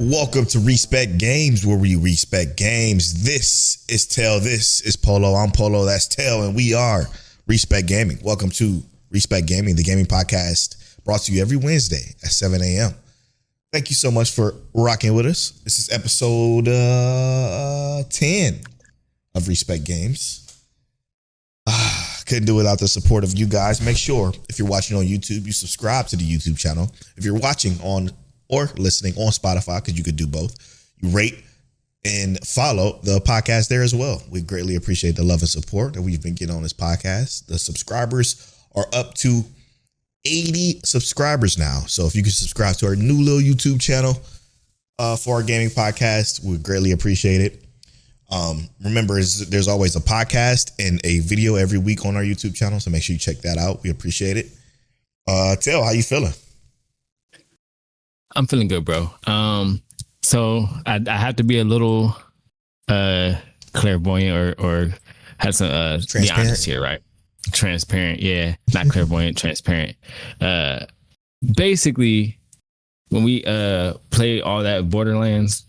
Welcome to Respec Games, where we respect games. This is Tail. This is Polo. I'm Polo. That's Tail, and we are Respec Gaming. Welcome to Respec Gaming, the gaming podcast brought to you every Wednesday at 7 a.m. Thank you so much for rocking with us. This is episode 10 of Respec Games. Couldn't do it without the support of you guys. Make sure if you're watching on YouTube, you subscribe to the YouTube channel. If you're watching on or listening on Spotify, because you could do both, you rate and follow the podcast there as well. We greatly appreciate the love and support that we've been getting on this podcast. The subscribers are up to 80 subscribers now. So if you can subscribe to our new little YouTube channel for our gaming podcast, we greatly appreciate it. Remember, there's always a podcast and a video every week on our YouTube channel, so make sure you check that out. We appreciate it. Tail, how you feeling? I'm feeling good, bro. So I have to be a little clairvoyant or have some be honest here, right? Transparent, yeah, not clairvoyant, transparent. Basically, when we played all that Borderlands,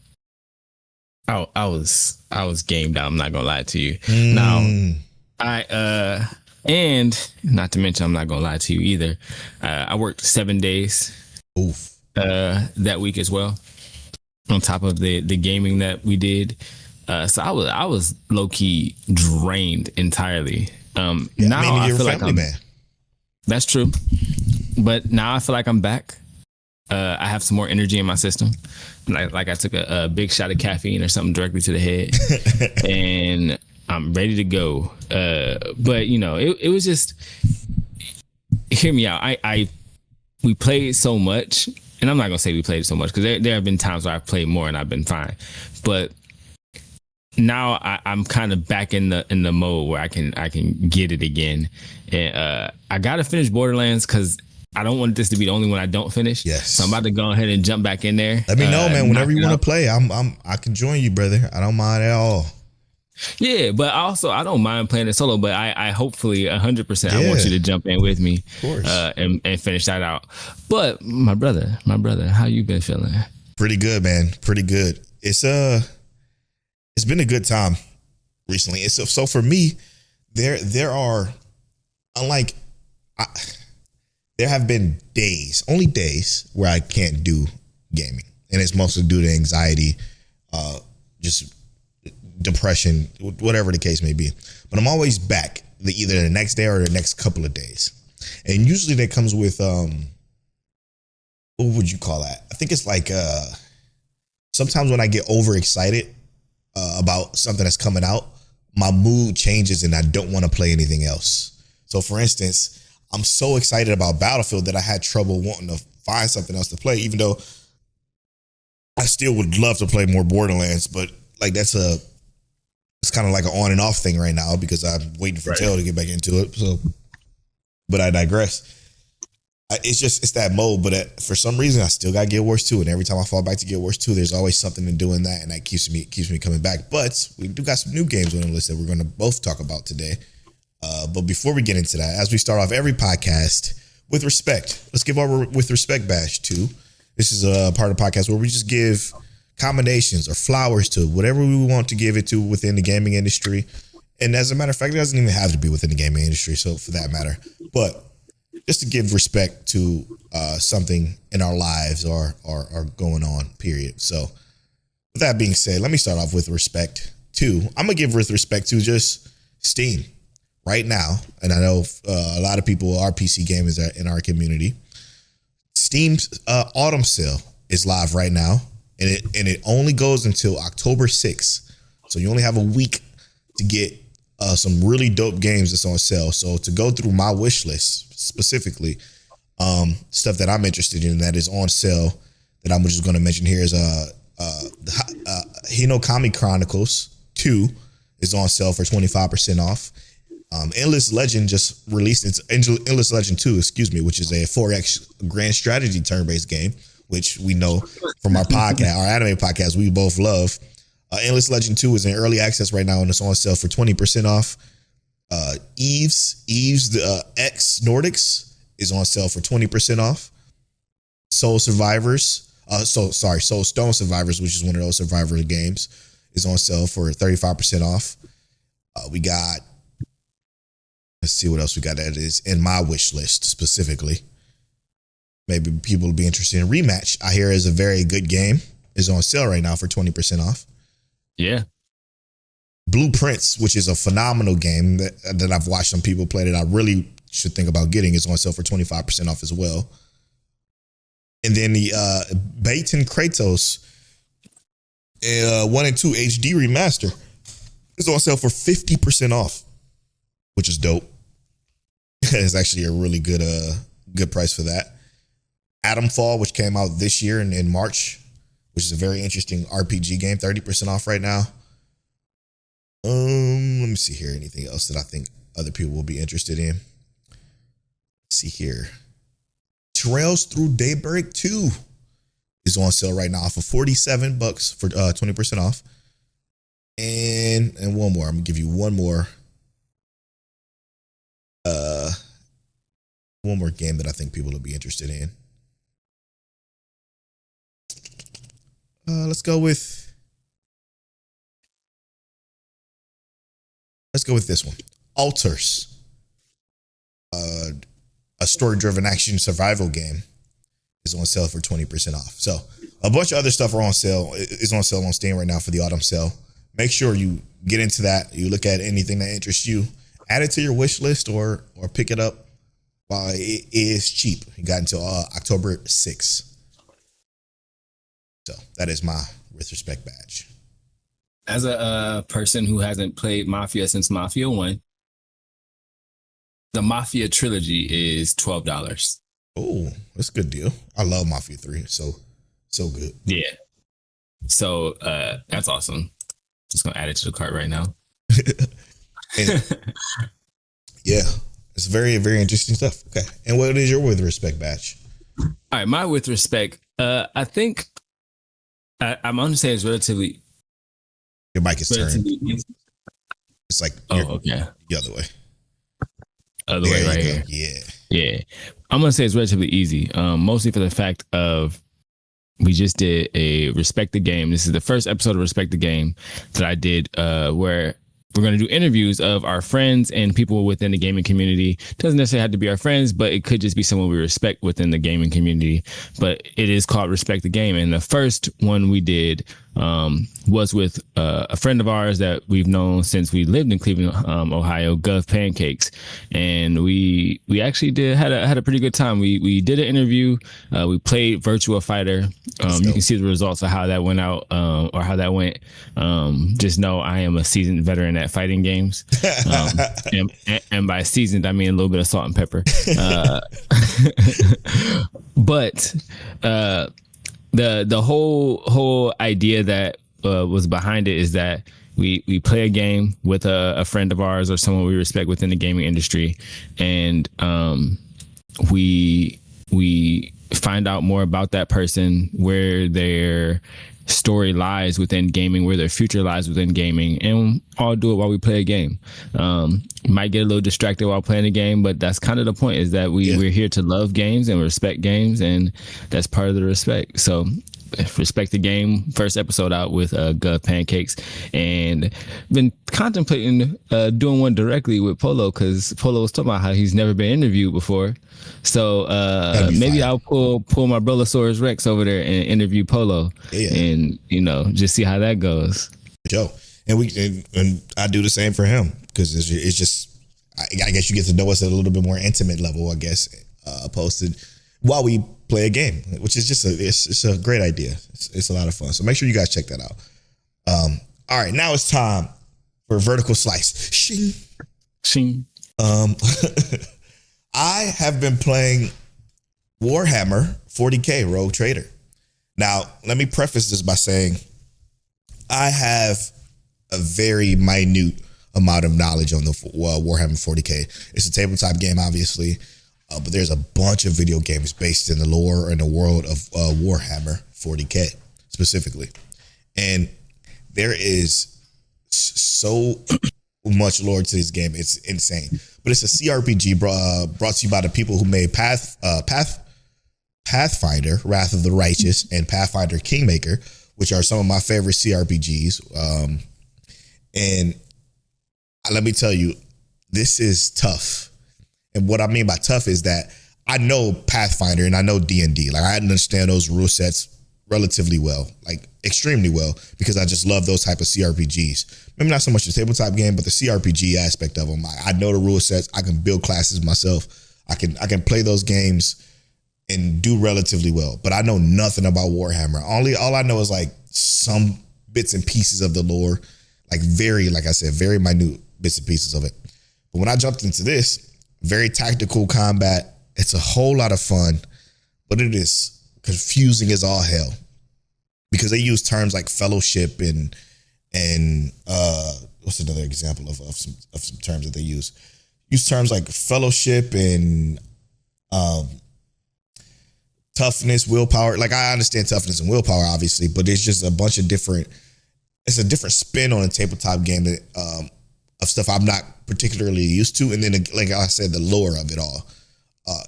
I was gamed out. I'm not gonna lie to you. Now, and not to mention, I'm not gonna lie to you either. I worked 7 days. Oof. That week as well, on top of the gaming that we did. So I was low key drained entirely. Now I feel like I'm, that's true, but now I feel like I'm back. I have some more energy in my system. Like I took a big shot of caffeine or something directly to the head, and I'm ready to go. But you know, it was just, hear me out. We played so much, and I'm not gonna say we played so much because there have been times where I've played more and I've been fine. But now I'm kind of back in the mode where I can get it again. And I gotta finish Borderlands because I don't want this to be the only one I don't finish. Yes. So I'm about to go ahead and jump back in there. Let me know, man. Whenever you want to play, I can join you, brother. I don't mind at all. Yeah, but also I don't mind playing it solo, but I hopefully 100% I want you to jump in with me, of course, and finish that out. But my brother, how you been feeling? Pretty good, man. Pretty good. It's been a good time recently. So for me, there are, unlike, there have been only days where I can't do gaming, and it's mostly due to anxiety, just depression, whatever the case may be. But I'm always back either the next day or the next couple of days, and usually that comes with what would you call that? I think it's like sometimes when I get overexcited about something that's coming out, my mood changes and I don't want to play anything else. So for instance, I'm so excited about Battlefield that I had trouble wanting to find something else to play, even though I still would love to play more Borderlands. But like it's kind of like an on and off thing right now because I'm waiting for Tail to get back into it. So, but I digress. It's that mode. But for some reason, I still got Guild Wars 2, and every time I fall back to Guild Wars 2, there's always something to do in that, and that keeps me coming back. But we do got some new games on the list that we're going to both talk about today. But before we get into that, as we start off every podcast with respect, let's give our with respect badge to. This is a part of the podcast where we just give combinations or flowers to whatever we want to give it to within the gaming industry. And as a matter of fact, it doesn't even have to be within the gaming industry, so for that matter. But just to give respect to something in our lives or going on, period. So with that being said, let me start off with respect to. I'm going to give with respect to just Steam. Right now, and I know a lot of people are PC gamers in our community. Steam's autumn sale is live right now, and it only goes until October 6th. So you only have a week to get some really dope games that's on sale. So to go through my wish list specifically, stuff that I'm interested in that is on sale that I'm just going to mention here is Hinokami Chronicles 2 is on sale for 25% off. Endless Legend just released its Endless Legend 2, which is a 4X grand strategy turn-based game, which we know from our podcast, our anime podcast, we both love. Endless Legend 2 is in early access right now, and it's on sale for 20% off. Eves, the X Nordics is on sale for 20% off. Soul Survivors Soulstone Survivors, which is one of those survivor games, is on sale for 35% off. We got, let's see what else we got that is in my wish list specifically. Maybe people will be interested in Rematch. I hear is a very good game. Is on sale right now for 20% off. Yeah. Blueprints, which is a phenomenal game that I've watched some people play that I really should think about getting, is on sale for 25% off as well. And then the Baton Kratos 1 and 2 HD remaster is on sale for 50% off, which is dope. It's actually a really good price for that. Atomfall, which came out this year in March, which is a very interesting RPG game, 30% off right now. Let me see here. Anything else that I think other people will be interested in? Let's see here. Trails Through Daybreak 2 is on sale right now for $47 for 20% off. And one more. I'm gonna give you one more game that I think people will be interested in. Let's go with this one. Altars. A story-driven action survival game is on sale for 20% off. So a bunch of other stuff are on sale. Is on sale on Steam right now for the autumn sale. Make sure you get into that. You look at anything that interests you, add it to your wish list or pick it up while it is cheap. It got until October 6th. So that is my With Respect badge. As a person who hasn't played Mafia since Mafia 1, the Mafia trilogy is $12. Oh, that's a good deal. I love Mafia 3. So good. Yeah. So that's awesome. Just gonna add it to the cart right now. Yeah, it's very, very interesting stuff. Okay. And what is your With Respect badge? All right, my With Respect, I think I'm gonna say it's relatively. Your mic is turned. It's like okay. The other way. Other way right here. Yeah. I'm gonna say it's relatively easy. Mostly for the fact of we just did a Respect the Game. This is the first episode of Respect the Game that I did, where we're going to do interviews of our friends and people within the gaming community. Doesn't necessarily have to be our friends, but it could just be someone we respect within the gaming community. But it is called Respect the Game. And the first one we did was with a friend of ours that we've known since we lived in Cleveland, Ohio, GovPancakes. And we actually had a pretty good time. We did an interview. We played Virtua Fighter. You can see the results of how that went out, or how that went. Just know I am a seasoned veteran at fighting games. And by seasoned, I mean a little bit of salt and pepper. But the whole idea that was behind it is that we play a game with a friend of ours or someone we respect within the gaming industry, and we find out more about that person, where their story lies within gaming, where their future lies within gaming, and all do it while we play a game. Might get a little distracted while playing a game, but that's kind of the point, is that we're here to love games and respect games, and that's part of the respect. So Respect the Game, first episode out with GovPancakes, and been contemplating doing one directly with Polo, because Polo was talking about how he's never been interviewed before. So maybe I'll pull my Brolosaurus Rex over there and interview Polo, and just see how that goes. Joe, and I do the same for him, because it's just I guess you get to know us at a little bit more intimate level, I guess, opposed to while we play a game, which is just it's a great idea. It's a lot of fun. So make sure you guys check that out. All right, now it's time for Vertical Slice. Shing. Shing. I have been playing Warhammer 40K Rogue Trader. Now, let me preface this by saying I have a very minute amount of knowledge on the Warhammer 40K. It's a tabletop game, obviously, but there's a bunch of video games based in the lore and the world of Warhammer 40K specifically. And there is so much lore to this game. It's insane. But it's a CRPG brought to you by the people who made Pathfinder, Wrath of the Righteous, and Pathfinder Kingmaker, which are some of my favorite CRPGs. And let me tell you, this is tough. And what I mean by tough is that I know Pathfinder and I know D&D. Like, I understand those rule sets relatively well, like extremely well, because I just love those type of CRPGs. Maybe not so much the tabletop game, but the CRPG aspect of them. I know the rule sets. I can build classes myself. I can play those games and do relatively well. But I know nothing about Warhammer. All I know is like some bits and pieces of the lore, like I said, very minute bits and pieces of it. But when I jumped into this, very tactical combat. It's a whole lot of fun, but it is confusing as all hell because they use terms like fellowship and what's another example of some terms that they use? Use terms like fellowship and toughness, willpower. Like, I understand toughness and willpower, obviously, but it's just a bunch of different. It's a different spin on a tabletop game that of stuff I'm not particularly used to, and then like I said, the lore of it all.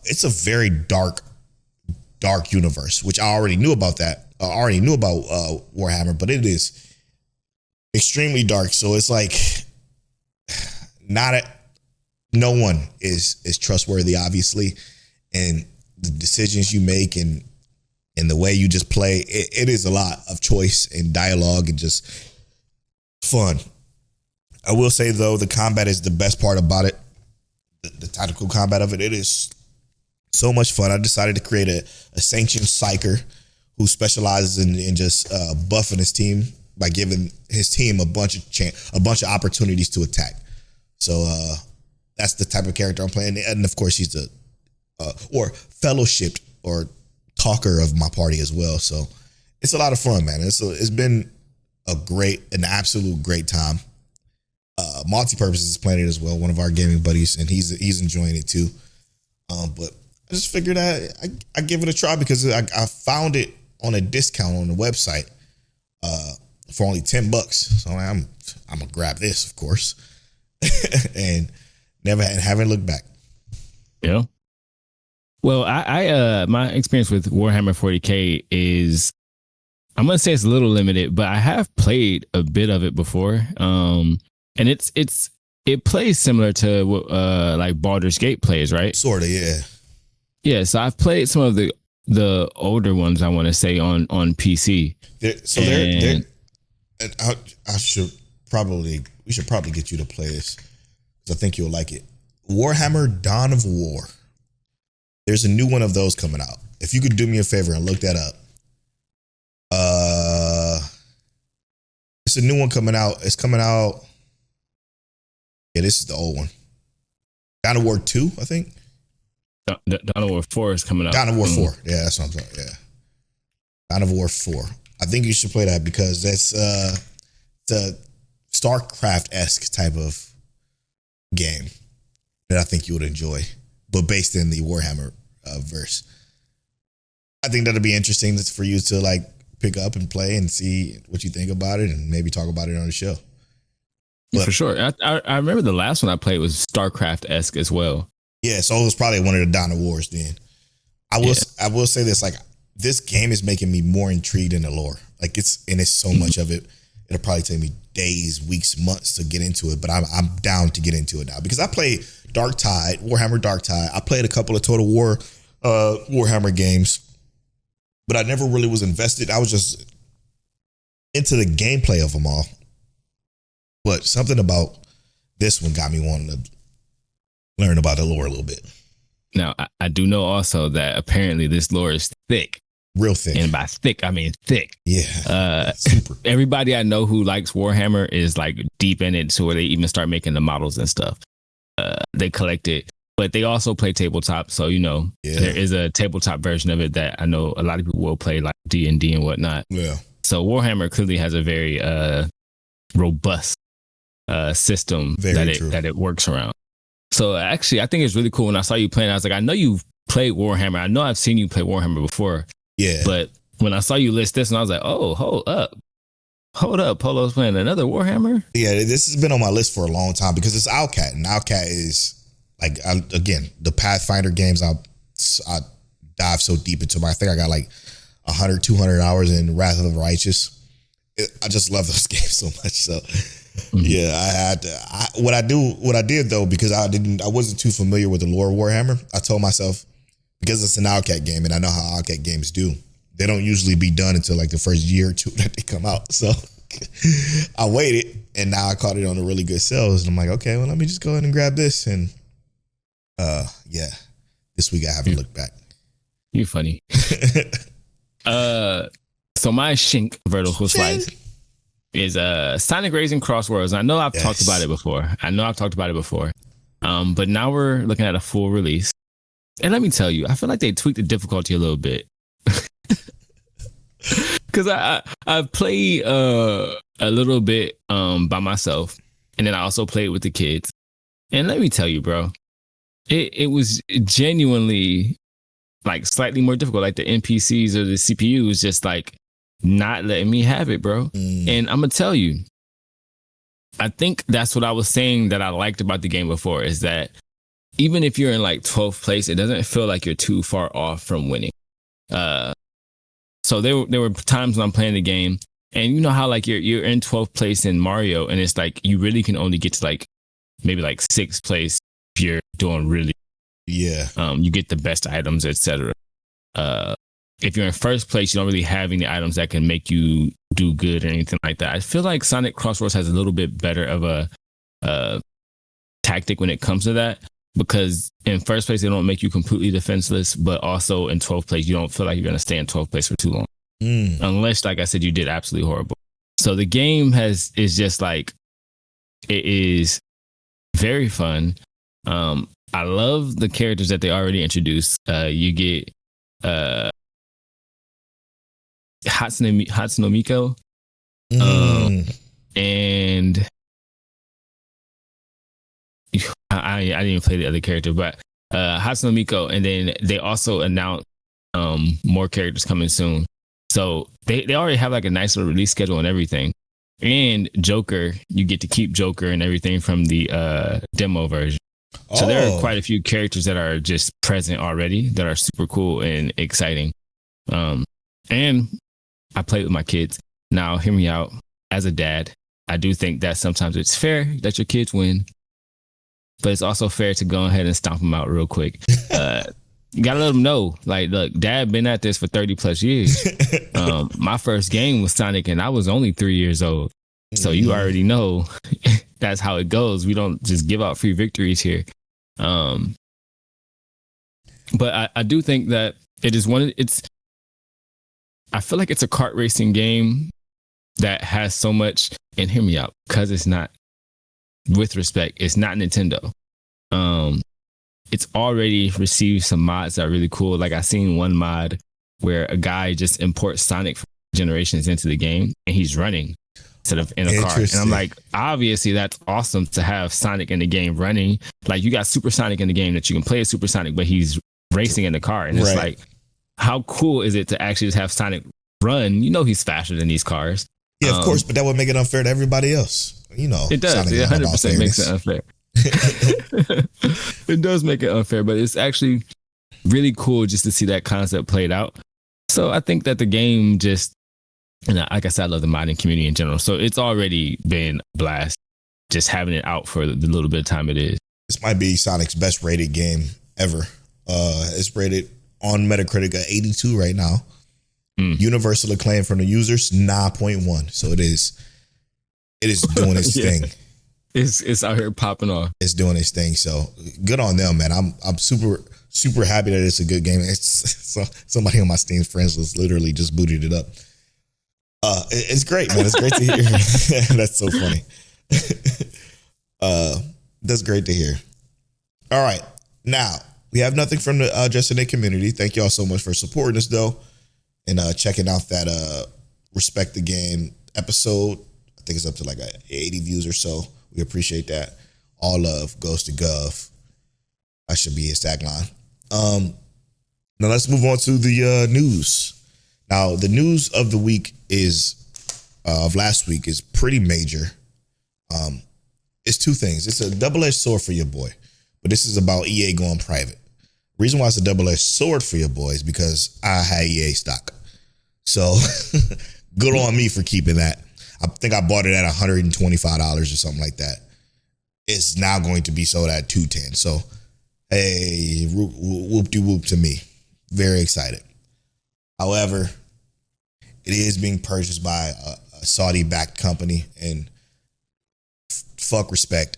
It's a very dark universe, which I already knew about that. I already knew about Warhammer, but it is extremely dark. So it's like no one is trustworthy, obviously, and the decisions you make and the way you just play, it is a lot of choice and dialogue and just fun. I will say though, the combat is the best part about it. The tactical combat of it is so much fun. I decided to create a sanctioned psyker who specializes in just buffing his team by giving his team a bunch of opportunities to attack. So that's the type of character I'm playing, and of course he's the or fellowshipped or talker of my party as well. So it's a lot of fun, man. It's been an absolute great time. Multi-Purpose is playing it as well, one of our gaming buddies, and he's enjoying it too. But I just figured I give it a try because I found it on a discount on the website for only $10. So I'm gonna grab this, of course, and haven't looked back. Yeah. Well, I my experience with Warhammer 40K is, I'm gonna say it's a little limited, but I have played a bit of it before. And it plays similar to what like Baldur's Gate plays, right? Sorta, yeah. Yeah, so I've played some of the older ones, I want to say, on PC. We should probably get you to play this because I think you'll like it. Warhammer Dawn of War. There's a new one of those coming out. If you could do me a favor and look that up. It's a new one coming out. It's coming out. Yeah, this is the old one. Dawn of War 2, I think. Dawn of War 4 is coming out. Dawn of War 4. Yeah, that's what I'm talking. Yeah. Dawn of War 4. I think you should play that because that's the StarCraft-esque type of game that I think you would enjoy, but based in the Warhammer verse. I think that'll be interesting for you to like pick up and play and see what you think about it and maybe talk about it on the show. But, for sure. I remember the last one I played was StarCraft-esque as well. Yeah, so it was probably one of the Dawn of Wars then. I will say this, like, this game is making me more intrigued in the lore. Like, it's so much of it. It'll probably take me days, weeks, months to get into it, but I'm down to get into it now because I played Warhammer Dark Tide. I played a couple of Total War Warhammer games, but I never really was invested. I was just into the gameplay of them all. But something about this one got me wanting to learn about the lore a little bit. Now, I do know also that apparently this lore is thick. Real thick. And by thick, I mean thick. Yeah. Super. Everybody I know who likes Warhammer is like deep in it, to where they even start making the models and stuff. They collect it, but they also play tabletop. So, there is a tabletop version of it that I know a lot of people will play, like D&D and whatnot. Yeah. So Warhammer clearly has a very robust system that it works around. So actually, I think it's really cool. When I saw you playing, I was like, I know you've played Warhammer. I know I've seen you play Warhammer before. Yeah. But when I saw you list this, and I was like, oh, hold up. Polo's playing another Warhammer? Yeah, this has been on my list for a long time because it's Outcat. And Outcat is, like, again, the Pathfinder games I dive so deep into I think I got like 100, 200 hours in Wrath of the Righteous. I just love those games so much. So yeah, I had to, what I did though, because I wasn't too familiar with the lore of Warhammer. I told myself, because it's an Outcat game and I know how Outcat games do, they don't usually be done until like the first year or two that they come out. So I waited, and now I caught it on a really good sales. And I'm like, okay, well, let me just go ahead and grab this. And yeah, this week I haven't looked back. You're funny. So my Shink vertical slice is Sonic Racing CrossWorlds. I know I've talked about it before. But now we're looking at a full release. And let me tell you, I feel like they tweaked the difficulty a little bit. Because I played a little bit by myself, and then I also played with the kids. And let me tell you, bro, it was genuinely like slightly more difficult. Like the NPCs or the CPU is just like not letting me have it, bro. And I'm gonna tell you, I think that's what I was saying that I liked about the game before, is that even if you're in like 12th place, it doesn't feel like you're too far off from winning. So there were times when I'm playing the game, and you know how like you're in 12th place in Mario, and it's like you really can only get to like maybe like 6th place if you're doing really. You get the best items, etc. If you're in first place, you don't really have any items that can make you do good or anything like that. I feel like Sonic CrossWorlds has a little bit better of a tactic when it comes to that, because in first place, they don't make you completely defenseless, but also in 12th place, you don't feel like you're going to stay in 12th place for too long. Unless, like I said, you did absolutely horrible. So the game is just like, it is very fun. I love the characters that they already introduced. You get Hatsune Miku, and I didn't even play the other character, but Hatsune Miku, and then they also announced more characters coming soon. So they already have like a nice little release schedule and everything. And Joker, you get to keep Joker and everything from the demo version. So there are quite a few characters that are just present already that are super cool and exciting. And I play with my kids. Now, hear me out. As a dad, I do think that sometimes it's fair that your kids win, but it's also fair to go ahead and stomp them out real quick. You gotta let them know, like, look, Dad been at this for 30 plus years. My first game was Sonic, and I was only 3 years old. So you already know that's how it goes. We don't just give out free victories here. But I do think that it is I feel like it's a kart racing game that has so much, and hear me out, because it's not, with respect, it's not Nintendo. It's already received some mods that are really cool. Like I seen one mod where a guy just imports Sonic from generations into the game, and he's running instead of in a car. And I'm like, obviously that's awesome to have Sonic in the game running. Like you got Super Sonic in the game that you can play as Super Sonic, but he's racing in the car. And it's like, how cool is it to actually just have Sonic run? You know, he's faster than these cars. Yeah, of course, but that would make it unfair to everybody else. You know, it does. Sonic, it 100% makes it unfair. It does make it unfair, but it's actually really cool just to see that concept played out. So I think that the game just, and like I said, I love the modding community in general. So it's already been a blast just having it out for the little bit of time it is. This might be Sonic's best rated game ever. It's rated on Metacritic at 82 right now. Universal acclaim from the users, 9.1. So it is doing its thing. It's out here popping off. It's doing its thing. So good on them, man. I'm super happy that it's a good game. So somebody on my Steam friends list literally just booted it up. It's great, man. It's great to hear. That's so funny. That's great to hear. All right. Now, we have nothing from the Just in the community. Thank you all so much for supporting us, though, and checking out that Respect the Game episode. I think it's up to like 80 views or so. We appreciate that. All love goes to Gov. That should be his tagline. Now let's move on to the news. Now, the news of the week of last week is pretty major. It's two things. It's a double-edged sword for your boy, but this is about EA going private. Reason why it's a double-edged sword for your boys because I had EA stock. So good on me for keeping that. I think I bought it at $125 or something like that. It's now going to be sold at $210. So, hey, whoop-de-whoop to me. Very excited. However, it is being purchased by a Saudi-backed company, and fuck Respect.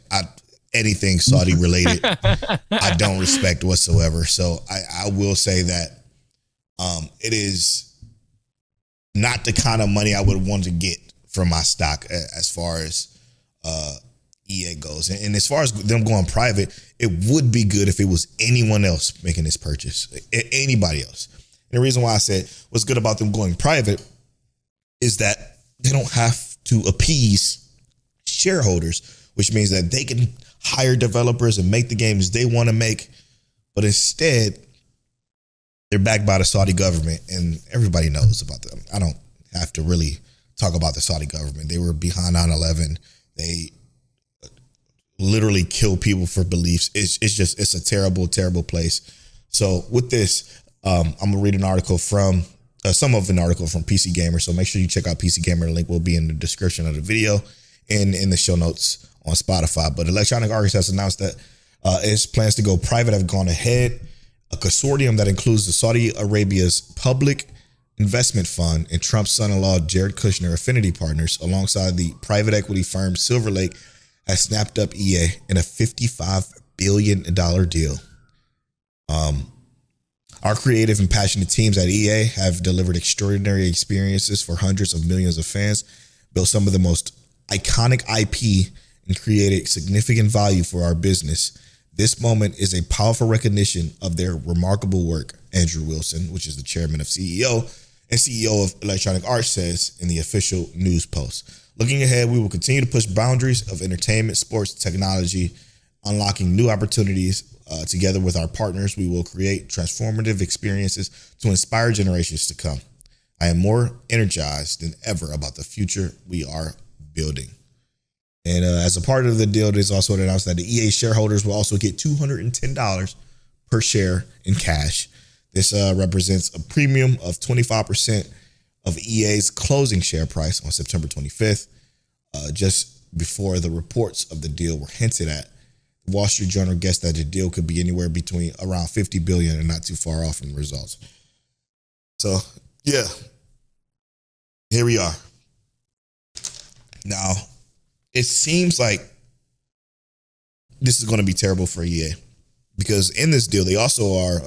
Anything Saudi related, I don't respect whatsoever. So I will say that it is not the kind of money I would want to get from my stock as far as EA goes. And as far as them going private, it would be good if it was anyone else making this purchase, anybody else. And the reason why I said what's good about them going private is that they don't have to appease shareholders, which means that they can hire developers and make the games they want to make. But instead, they're backed by the Saudi government, and everybody knows about them. I don't have to really talk about the Saudi government. They were behind 9/11. They literally kill people for beliefs. It's a terrible, terrible place. So with this, I'm gonna read an article from some of an article from PC Gamer. So make sure you check out PC Gamer. The link will be in the description of the video and in the show notes on Spotify. But Electronic Arts has announced that its plans to go private have gone ahead. A consortium that includes the Saudi Arabia's Public Investment Fund and Trump's son-in-law Jared Kushner Affinity Partners, alongside the private equity firm Silver Lake, has snapped up EA in a $55 billion deal. Our creative and passionate teams at EA have delivered extraordinary experiences for hundreds of millions of fans, built some of the most iconic IP, and created significant value for our business. This moment is a powerful recognition of their remarkable work, Andrew Wilson, which is the chairman of CEO and CEO of Electronic Arts, says in the official news post. Looking ahead, we will continue to push boundaries of entertainment, sports, technology, unlocking new opportunities. Together with our partners, we will create transformative experiences to inspire generations to come. I am more energized than ever about the future we are building. And as a part of the deal, it is also announced that the EA shareholders will also get $210 per share in cash. This represents a premium of 25% of EA's closing share price on September 25th, just before the reports of the deal were hinted at. The Wall Street Journal guessed that the deal could be anywhere between around $50 billion and not too far off from the results. So, yeah, here we are. Now, it seems like this is going to be terrible for EA, because in this deal, they also are,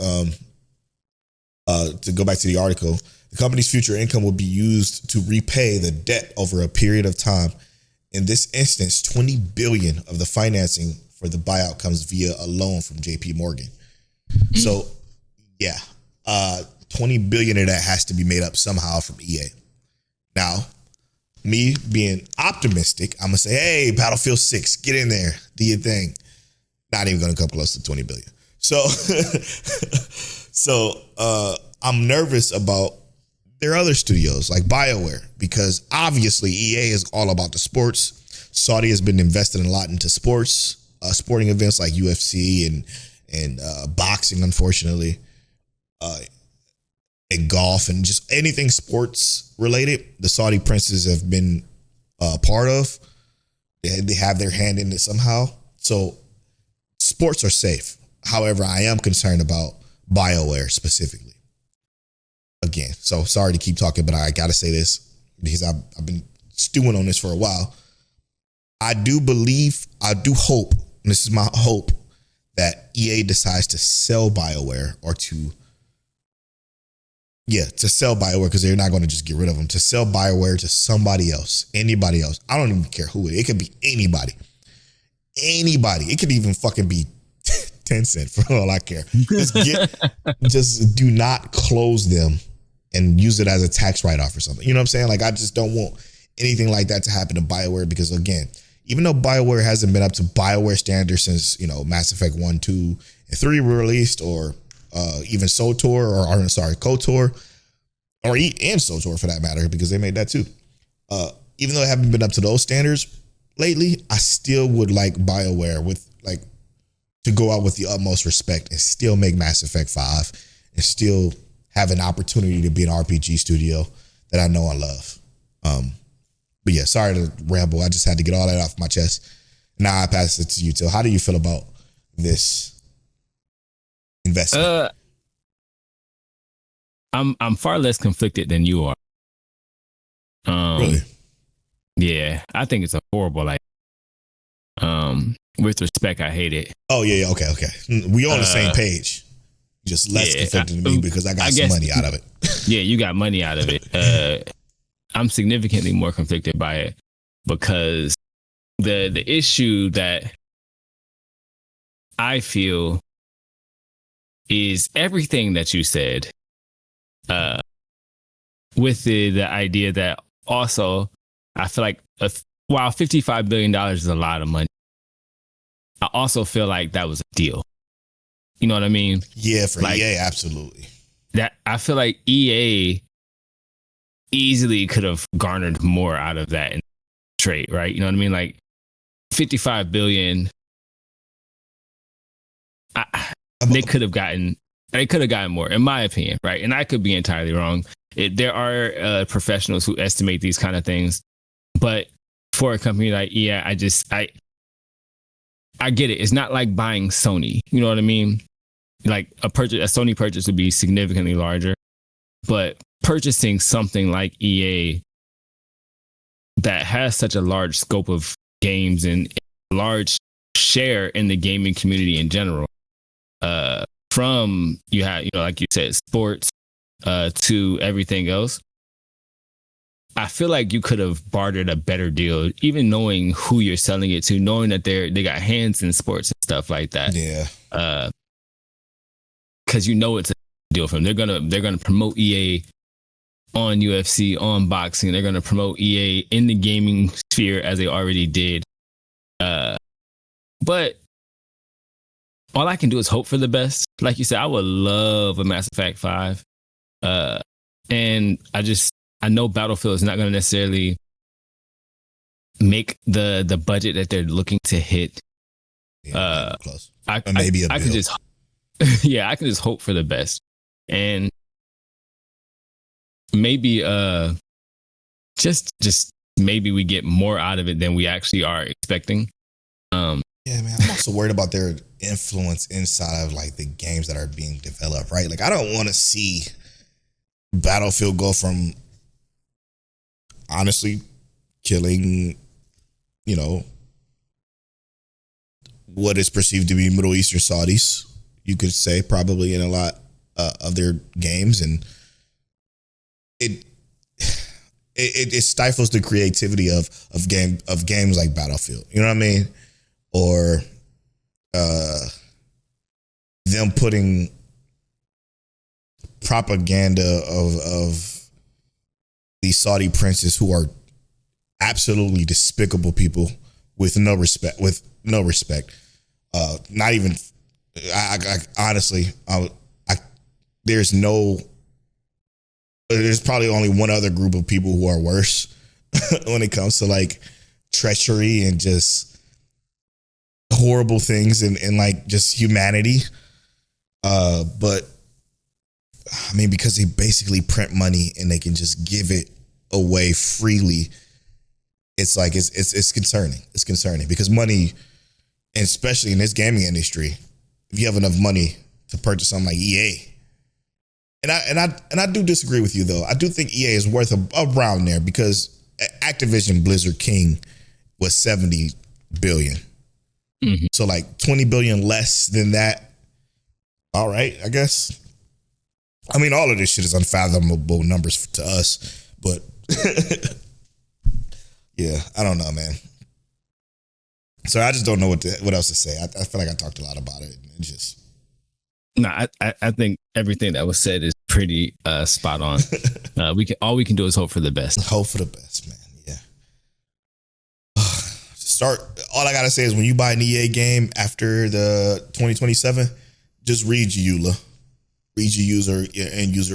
to go back to the article, the company's future income will be used to repay the debt over a period of time. In this instance, $20 billion of the financing for the buyout comes via a loan from JP Morgan. So, yeah, $20 billion of that has to be made up somehow from EA. Now, me being optimistic, I'm going to say, hey, Battlefield 6, get in there, do your thing. Not even going to come close to 20 billion. So, I'm nervous about their other studios like BioWare, because obviously EA is all about the sports. Saudi has been investing a lot into sports, sporting events like UFC and boxing, unfortunately, and golf, and just anything sports related. The Saudi princes have been part of. They have their hand in it somehow. So sports are safe. However, I am concerned about BioWare specifically. Again, so sorry to keep talking, but I got to say this because I've been stewing on this for a while. I do hope, and this is my hope, that EA decides to sell BioWare or to sell BioWare, because they're not going to just get rid of them, to sell BioWare to somebody else, anybody else. I don't even care who it is. It could be anybody. Anybody. It could even fucking be Tencent for all I care. Just do not close them and use it as a tax write-off or something. You know what I'm saying? Like, I just don't want anything like that to happen to BioWare, because again, even though BioWare hasn't been up to BioWare standards since, Mass Effect 1, 2, and 3 were released, or even KOTOR, and SOTOR for that matter, because they made that too. Even though I haven't been up to those standards lately, I still would like BioWare with like to go out with the utmost respect and still make Mass Effect 5 and still have an opportunity to be an RPG studio that I know and love. But yeah, sorry to ramble. I just had to get all that off my chest. Now I pass it to you, Till. How do you feel about this investment? I'm far less conflicted than you are. Really? Yeah, I think it's a horrible idea. With respect, I hate it. Oh yeah, okay. We on the same page. Just less conflicted than me because I got some money out of it. Yeah, you got money out of it. I'm significantly more conflicted by it because the issue that I feel is everything that you said, with the idea that also I feel like while $55 billion is a lot of money, I also feel like that was a deal. You know what I mean? Yeah, for EA, absolutely. That I feel like EA easily could have garnered more out of that in trade, right? You know what I mean? Like 55 billion. They could have gotten more, in my opinion, right? And I could be entirely wrong. There are professionals who estimate these kind of things, but for a company like EA, I get it. It's not like buying Sony. You know what I mean? Like a Sony purchase would be significantly larger, but purchasing something like EA that has such a large scope of games and large share in the gaming community in general, from like you said, sports to everything else, I feel like you could have bartered a better deal, even knowing who you're selling it to, knowing that they got hands in sports and stuff like that. Yeah. Because it's a deal for them. They're gonna promote EA on UFC, on boxing. They're gonna promote EA in the gaming sphere as they already did. But all I can do is hope for the best. Like you said, I would love a Mass Effect 5. And I know Battlefield is not going to necessarily make the budget that they're looking to hit. Yeah, close. I can just hope for the best. And maybe just maybe we get more out of it than we actually are expecting. Yeah, man. I'm also worried about their influence inside of like the games that are being developed, right? Like I don't want to see Battlefield go from honestly killing, what is perceived to be Middle Eastern Saudis, you could say, probably in a lot of their games, and it stifles the creativity of games like Battlefield. You know what I mean? Or them putting propaganda of these Saudi princes who are absolutely despicable people with no respect. Not even. I honestly, there's probably only one other group of people who are worse when it comes to like treachery and just horrible things and like just humanity. But I mean, because they basically print money and they can just give it away freely, it's like it's concerning. It's concerning because money, and especially in this gaming industry, if you have enough money to purchase something like EA, and I do disagree with you though. I do think EA is worth around there because Activision Blizzard King was $70 billion. Mm-hmm. So like 20 billion less than that. All right, I guess. I mean, all of this shit is unfathomable numbers to us, but yeah, I don't know, man. So I just don't know what else to say. I feel like I talked a lot about it. No, I think everything that was said is pretty spot on. All we can do is hope for the best. Hope for the best, man. Yeah. All I gotta say is when you buy an EA game after the 2027, just read EULA. Read your user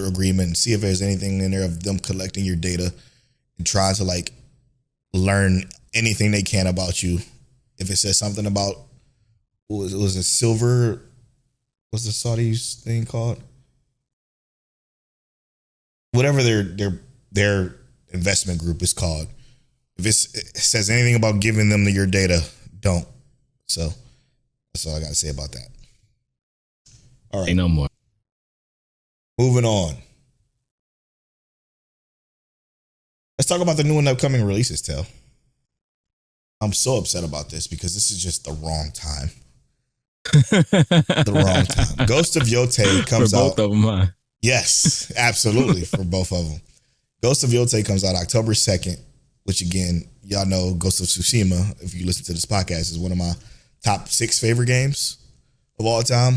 agreement and see if there's anything in there of them collecting your data and trying to like learn anything they can about you. If it says something about was a silver. What's the Saudis thing called? Whatever their investment group is called. If it says anything about giving them your data, don't. So that's all I got to say about that. All right. Ain't no more. Moving on. Let's talk about the new and upcoming releases, Tel. I'm so upset about this because this is just the wrong time. The wrong time. Ghost of Yotei comes out. For both of them, huh? Yes, absolutely. For both of them. Ghost of Yotei comes out October 2nd, which again, y'all know Ghost of Tsushima, if you listen to this podcast, is one of my top 6 favorite games of all time.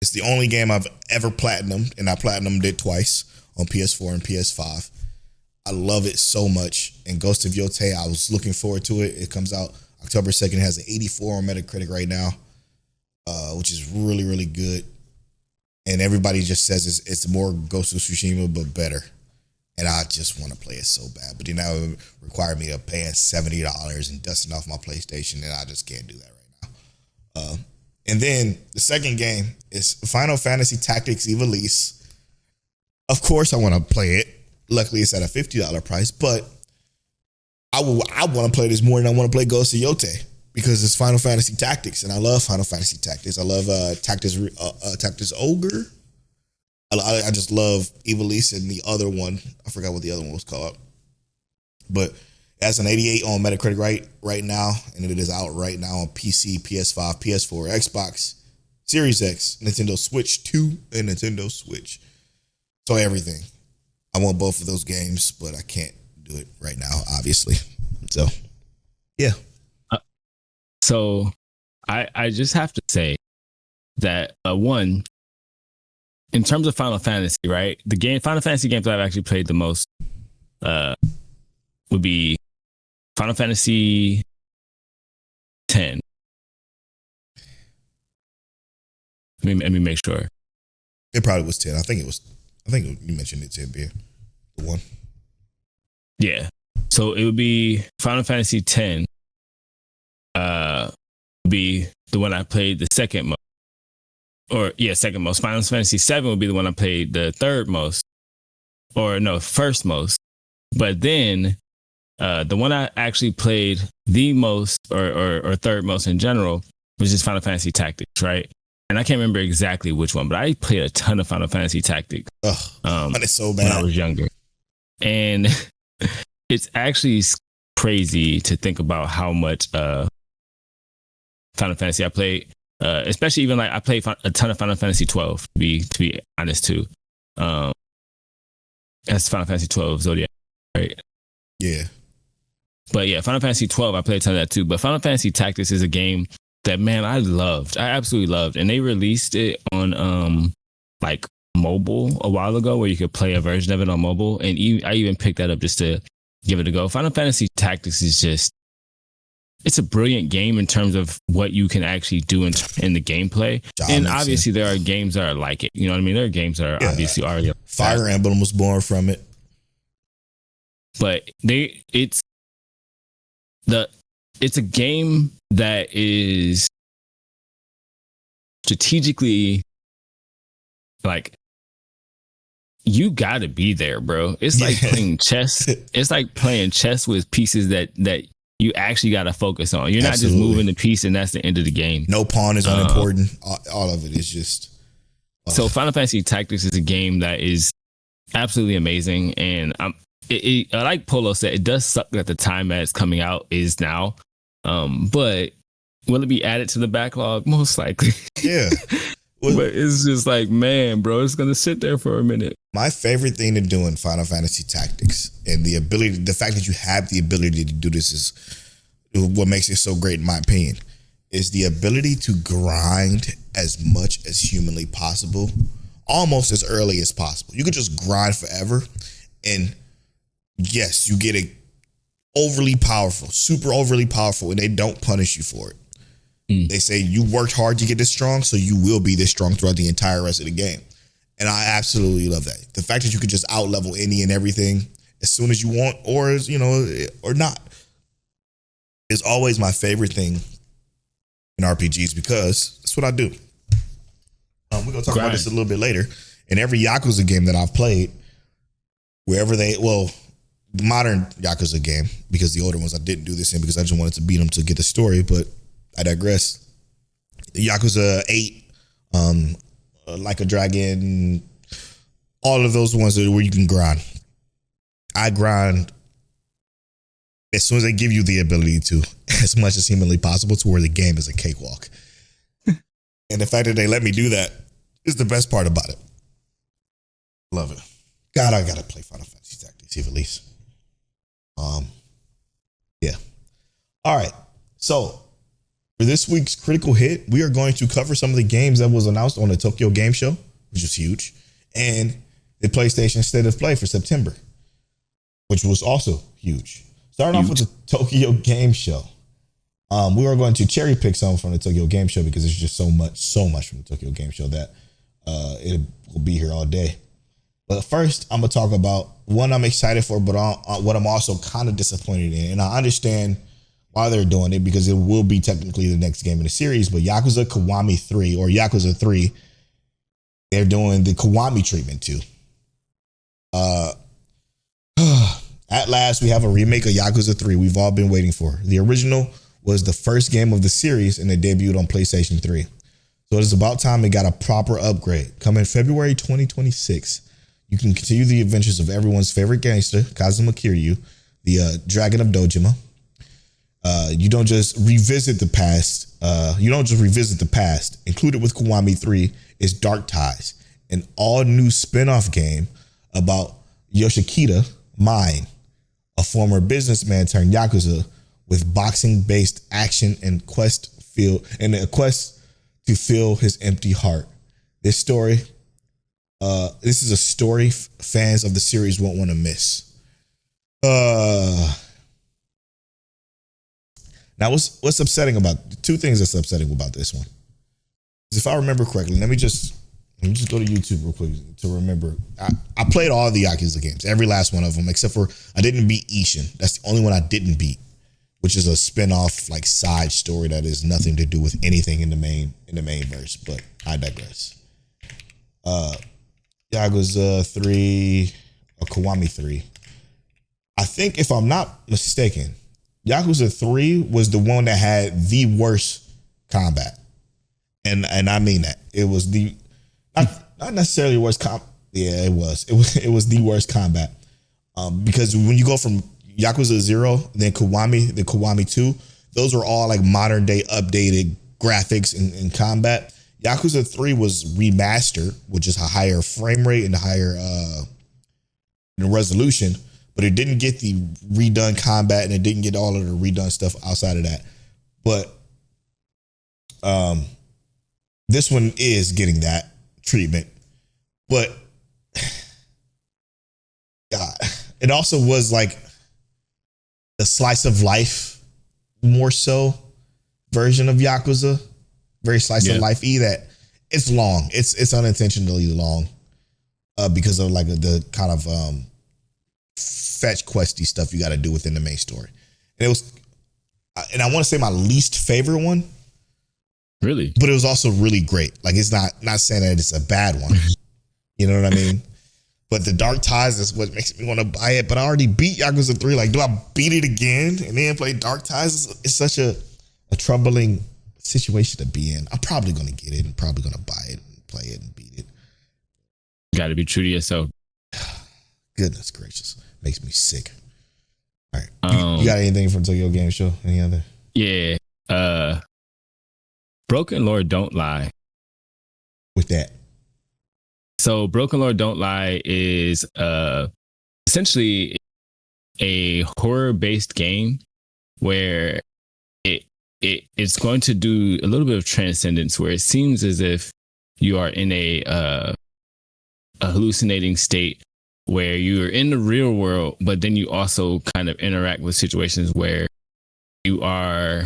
It's the only game I've ever platinumed, and I platinumed it twice on PS4 and PS5. I love it so much. And Ghost of Yotei, I was looking forward to it. It comes out October 2nd. It has an 84 on Metacritic right now, which is really, really good. And everybody just says it's more Ghost of Tsushima, but better. And I just want to play it so bad. But then that would require me to pay $70 and dusting off my PlayStation, and I just can't do that right now. And then the second game is Final Fantasy Tactics Ivalice. Of course, I want to play it. Luckily, it's at a $50 price, but I want to play this more than I want to play Ghost of Yotei because it's Final Fantasy Tactics, and I love Final Fantasy Tactics. I love Tactics Ogre. I just love Ivalice and the other one. I forgot what the other one was called, but it has an 88 on Metacritic right now, and it is out right now on PC, PS5, PS4, Xbox Series X, Nintendo Switch 2, and Nintendo Switch. So everything. I want both of those games, but I can't do it right now, obviously. So, yeah. So I just have to say that one, in terms of Final Fantasy, right? The Final Fantasy games I've actually played the most would be Final Fantasy X. Let me make sure. It probably was 10. I think you mentioned it 10 being the one. Yeah. So it would be Final Fantasy X. Would be the one I played the second most. Second most. Final Fantasy VII would be the one I played the third most. Or no, first most. But then the one I actually played the most or third most in general was just Final Fantasy Tactics, right? And I can't remember exactly which one, but I played a ton of Final Fantasy Tactics. But it's so bad. When I was younger. And it's actually crazy to think about how much Final Fantasy I played. Especially even like I played a ton of Final Fantasy 12 to be honest too. That's Final Fantasy 12 Zodiac, right? Yeah. But yeah, Final Fantasy 12 I played a ton of that too. But Final Fantasy Tactics is a game that, man, I absolutely loved. And they released it on like mobile a while ago where you could play a version of it on mobile. And I even picked that up just to give it a go. Final Fantasy Tactics is just, it's a brilliant game in terms of what you can actually do in the gameplay. And obviously there are games that are like it. You know what I mean? There are games that are obviously already like Fire Emblem was born from it. But it's a game that is strategically like, you gotta be there, bro. It's like playing chess. It's like playing chess with pieces that you actually gotta focus on. You're not just moving the piece and that's the end of the game. No pawn is unimportant. All of it is just. So Final Fantasy Tactics is a game that is absolutely amazing, and like Polo said, it does suck that the time that it's coming out is now. But will it be added to the backlog? Most likely. Yeah. But it's just like, man, bro, it's going to sit there for a minute. My favorite thing to do in Final Fantasy Tactics and the fact that you have the ability to do this is what makes it so great, in my opinion, is the ability to grind as much as humanly possible, almost as early as possible. You could just grind forever. And yes, you get it overly powerful, super overly powerful, and they don't punish you for it. They say you worked hard to get this strong, so you will be this strong throughout the entire rest of the game. And I absolutely love that. The fact that you could just out-level any and everything as soon as you want, or not, is always my favorite thing in RPGs because that's what I do. We're going to talk about this a little bit later. In every Yakuza game that I've played, the modern Yakuza game, because the older ones I didn't do this in because I just wanted to beat them to get the story, but I digress. Yakuza 8, Like a Dragon, all of those ones where you can grind. I grind as soon as they give you the ability to, as much as humanly possible, to where the game is a cakewalk. And the fact that they let me do that is the best part about it. Love it. God, I gotta play Final Fantasy Tactics Ivalice. Yeah. All right. So for this week's critical hit, we are going to cover some of the games that was announced on the Tokyo Game Show, which was huge, and the PlayStation State of Play for September, which was also huge. Starting off with the Tokyo Game Show. We are going to cherry pick some from the Tokyo Game Show because there's just so much from the Tokyo Game Show that it will be here all day. But first, I'm going to talk about one I'm excited for, but what I'm also kind of disappointed in. And I understand why they're doing it because it will be technically the next game in the series. But Yakuza Kiwami 3 or Yakuza 3, they're doing the Kiwami treatment too. At last, we have a remake of Yakuza 3 we've all been waiting for. The original was the first game of the series and it debuted on PlayStation 3. So it is about time it got a proper upgrade. Coming February 2026, you can continue the adventures of everyone's favorite gangster, Kazuma Kiryu, the Dragon of Dojima. You don't just revisit the past. Included with Kiwami 3 is Dark Ties, an all-new spin-off game about Yoshikita Mine, a former businessman turned Yakuza with boxing-based action and a quest to fill his empty heart. This is a story fans of the series won't want to miss. Now, what's upsetting about two things that's upsetting about this one? If I remember correctly, let me just go to YouTube real quick to remember. I played all the Yakuza games, every last one of them, except for I didn't beat Ishin. That's the only one I didn't beat, which is a spin-off like side story that has nothing to do with anything in the main verse. But I digress. Yakuza 3 or Kiwami 3. I think if I'm not mistaken, Yakuza 3 was the one that had the worst combat. And I mean that. It was not necessarily worst yeah, it was the worst combat. Because when you go from Yakuza 0, then Kiwami 2, those were all like modern day updated graphics and combat. Yakuza 3 was remastered, which is a higher frame rate and a higher resolution, but it didn't get the redone combat and it didn't get all of the redone stuff outside of that. But this one is getting that treatment. But God, it also was like the slice of life more so version of Yakuza. Very slice of life-y that it's long. It's unintentionally long because of like the kind of fetch questy stuff you got to do within the main story. And I want to say my least favorite one. Really? But it was also really great. Like it's not saying that it's a bad one. You know what I mean? But the Dark Ties is what makes me want to buy it. But I already beat Yakuza 3. Like, do I beat it again and then play Dark Ties? It's such a troubling situation to be in. I'm probably going to get it and probably going to buy it and play it and beat it. Got to be true to yourself. Goodness gracious. Makes me sick. All right. You got anything from Tokyo Game Show? Any other? Yeah. Broken Lord Don't Lie. With that. So Broken Lord Don't Lie is essentially a horror-based game where it's going to do a little bit of transcendence, where it seems as if you are in a hallucinating state where you're in the real world, but then you also kind of interact with situations where you are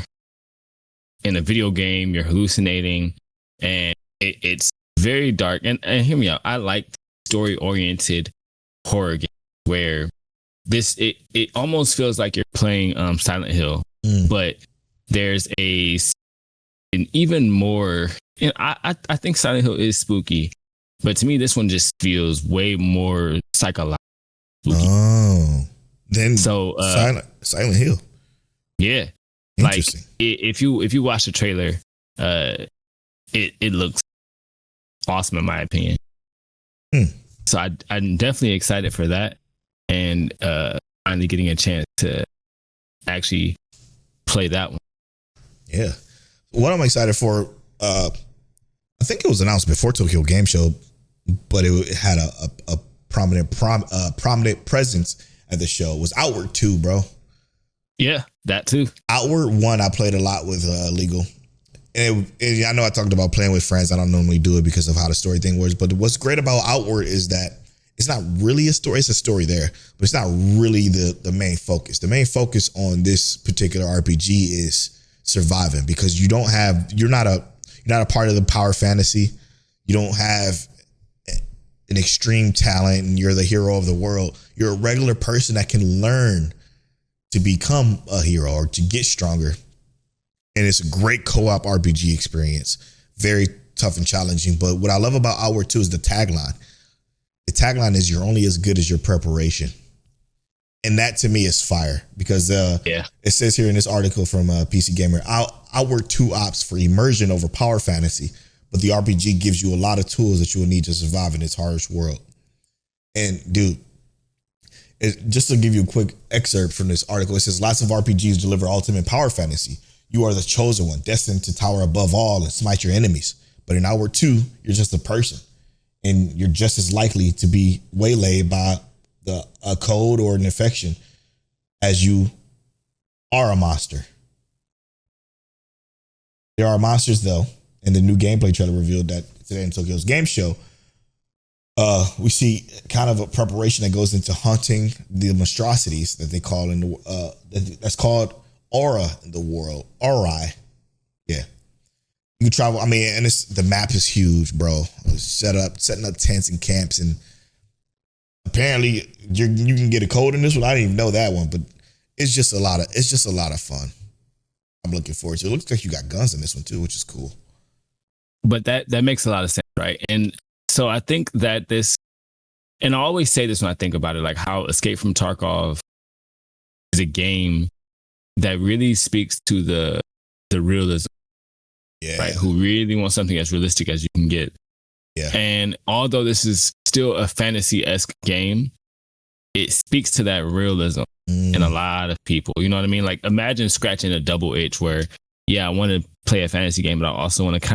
in a video game, you're hallucinating, and it's very dark. And hear me out, I like story-oriented horror games where it almost feels like you're playing Silent Hill, but there's a and even more. And I think Silent Hill is spooky, but to me, this one just feels way more psychological. Oh, then so Silent Hill. Yeah, like if you watch the trailer, it looks awesome in my opinion. So I'm definitely excited for that, and finally getting a chance to actually play that one. Yeah, what I'm excited for, I think it was announced before Tokyo Game Show, but it had a prominent presence at the show, was Outward 2, bro. Yeah, that too. Outward 1, I played a lot with Legal. And I know I talked about playing with friends. I don't normally do it because of how the story thing works. But what's great about Outward is that it's not really a story. It's a story there, but it's not really the main focus. The main focus on this particular RPG is surviving, because you're not a part of the power fantasy. You don't have an extreme talent and you're the hero of the world. You're a regular person that can learn to become a hero or to get stronger. And it's a great co-op RPG experience. Very tough and challenging. But what I love about Outward 2 is the tagline. The tagline is, you're only as good as your preparation. And that to me is fire, because it says here in this article from PC Gamer, Outward 2 opts for immersion over power fantasy, but the RPG gives you a lot of tools that you will need to survive in its harsh world. And dude, just to give you a quick excerpt from this article, it says, lots of RPGs deliver ultimate power fantasy. You are the chosen one, destined to tower above all and smite your enemies. But in Outward 2, you're just a person, and you're just as likely to be waylaid by a code or an infection as you are a monster. There are monsters, though, and the new gameplay trailer revealed that today in Tokyo's Game Show. We see kind of a preparation that goes into hunting the monstrosities that they call that's called Aura in the world. Aura. Yeah. You can travel. I mean, and the map is huge, bro. Setting up tents and camps, and apparently you can get a code in this one. I didn't even know that one, but it's just a lot of fun. I'm looking forward to it. It looks like you got guns in this one too, which is cool. But that makes a lot of sense, right? And so I think that and I always say this when I think about it, like how Escape from Tarkov is a game that really speaks to the realism. Yeah. Right. Who really wants something as realistic as you can get. Yeah. And although this is still a fantasy-esque game, it speaks to that realism in a lot of people. You know what I mean? Like, imagine scratching a double itch where, yeah, I want to play a fantasy game, but I also want to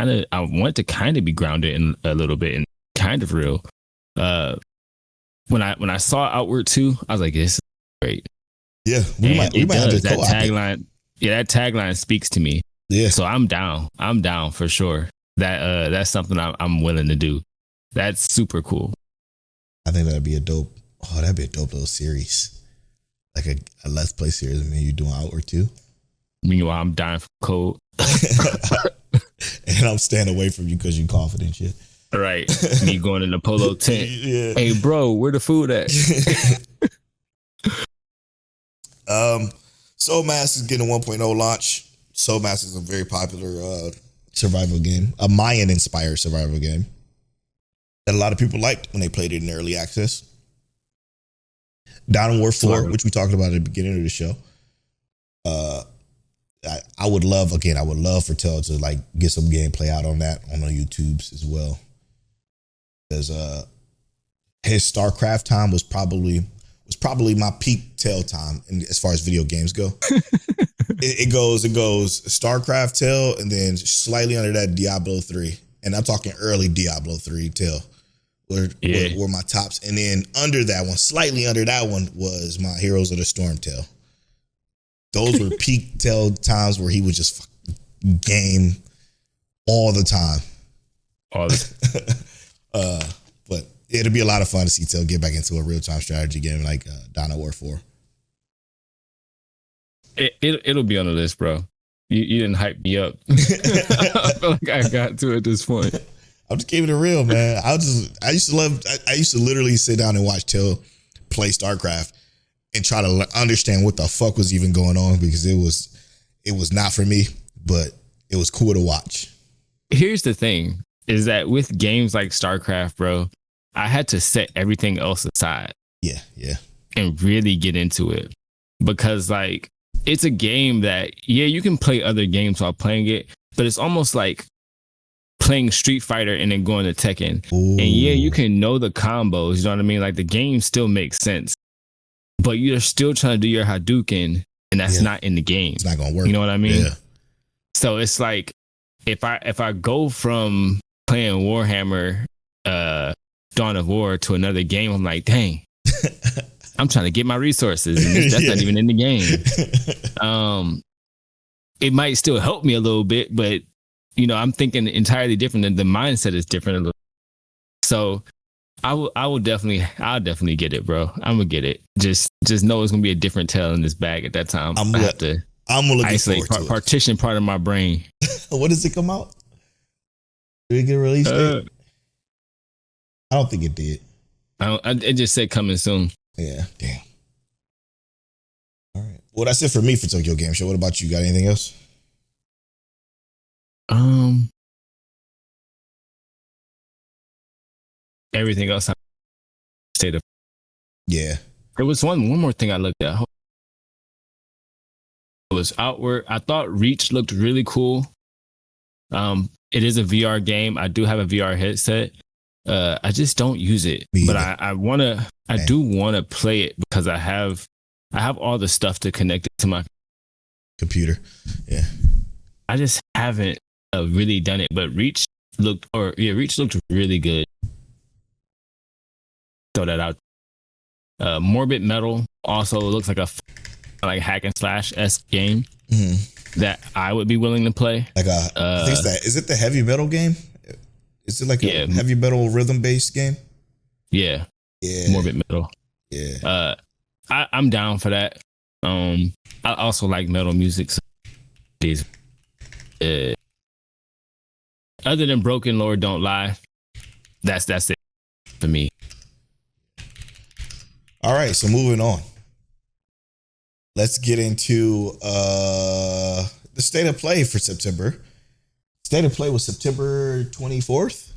kind of be grounded in a little bit and kind of real. When I saw Outward 2, I was like, this is great. Yeah. We might have to that tagline. Yeah, that tagline speaks to me. Yeah. So I'm down for sure. That's something I'm willing to do. That's super cool. I think that'd be a dope little series. Like a Let's Play series, and then you doing Outward 2. Meanwhile, I'm dying for cold. And I'm staying away from you because you coughing and shit. Right. Me going in the polo tent. Yeah. Hey bro, where the food at? Soul Mask is getting a 1.0 launch. Soul Mask is a very popular survival game, a Mayan-inspired survival game that a lot of people liked when they played it in early access. Dawn of War 4, which we talked about at the beginning of the show. I would love for Tell to like get some gameplay out on that on the YouTubes as well. Because his StarCraft time was probably my peak Tell time, and as far as video games go. it goes StarCraft, Tell, and then slightly under that Diablo 3. And I'm talking early Diablo 3 Tell were my tops. And then under that one, slightly under that one, was my Heroes of the Storm Tell. Those were peak Tell times where he would just game all the time. But it'll be a lot of fun to see Tell get back into a real-time strategy game like Dawn of War 4. It'll be on the list, bro. You didn't hype me up. I feel like I got to at this point. I'm just keeping it real, man. I used to literally sit down and watch Tell play StarCraft and try to understand what the fuck was even going on, because it was not for me. But it was cool to watch. Here's the thing is that with games like StarCraft, bro, I had to set everything else aside. Yeah. And really get into it because like it's a game that, yeah, you can play other games while playing it, but it's almost like playing Street Fighter and then going to Tekken. Ooh. And yeah, you can know the combos, you know what I mean? Like the game still makes sense, but you're still trying to do your Hadouken and that's not in the game. It's not going to work. You know what I mean? Yeah. So it's like, if I go from playing Warhammer, Dawn of War to another game, I'm like, dang, I'm trying to get my resources and that's not even in the game. It might still help me a little bit, but you know, I'm thinking entirely different and the mindset is different a little. So I'll definitely get it, bro. I'm gonna get it. Just know it's gonna be a different tail in this bag at that time. I'm gonna isolate partition part of my brain. When does it come out? Did it get released? I don't think it did. It just said coming soon. Yeah, damn. All right. Well, that's it for me for Tokyo Game Show. What about you? Got anything else? Everything else I stayed up. Yeah. There was one more thing I looked at. It was Outward. I thought Reach looked really cool. It is a VR game. I do have a VR headset. I just don't use it, but I do want to play it because I have all the stuff to connect it to my computer. Yeah. I just haven't really done it, but Reach looked really good. Throw that out. Morbid Metal also looks like a like hack and slash-esque game that I would be willing to play. Like I think is it the heavy metal game? Is it like a heavy metal rhythm based game? Yeah. Morbid Metal. Yeah. I'm down for that. I also like metal music. So other than Broken Lord Don't Lie, that's it for me. All right, so moving on. Let's get into the state of play for September. State of play was September 24th,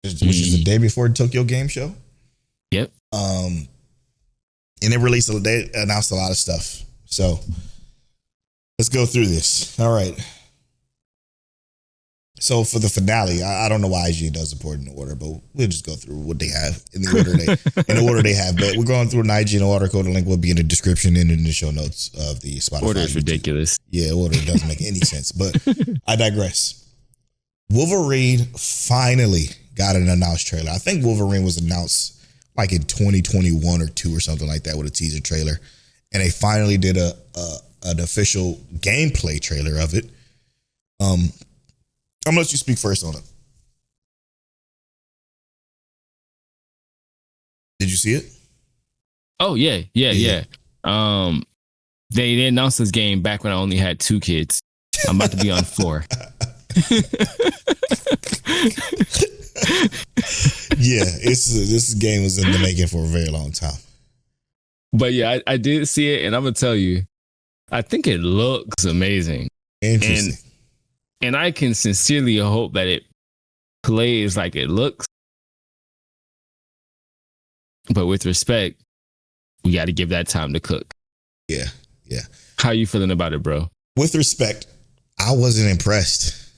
which is the day before Tokyo Game Show. Yep. And they announced a lot of stuff. So let's go through this. All right. So for the finale, I don't know why IGN does report in order, but we'll just go through what they have in the order they have. But we're going through an IGN article. The link will be in the description and in the show notes of the Spotify. Order is ridiculous. Yeah, order doesn't make any sense. But I digress. Wolverine finally got an announced trailer. I think Wolverine was announced like in 2021 or 2 or something like that with a teaser trailer, and they finally did an official gameplay trailer of it. I'm gonna let you speak first on it. Did you see it? Oh yeah. They announced this game back when I only had 2 kids. I'm about to be on 4. Yeah, this game was in the making for a very long time. But yeah, I did see it, and I'm gonna tell you, I think it looks amazing. Interesting. And I can sincerely hope that it plays like it looks. But with respect, we got to give that time to cook. Yeah. How you feeling about it, bro? With respect, I wasn't impressed.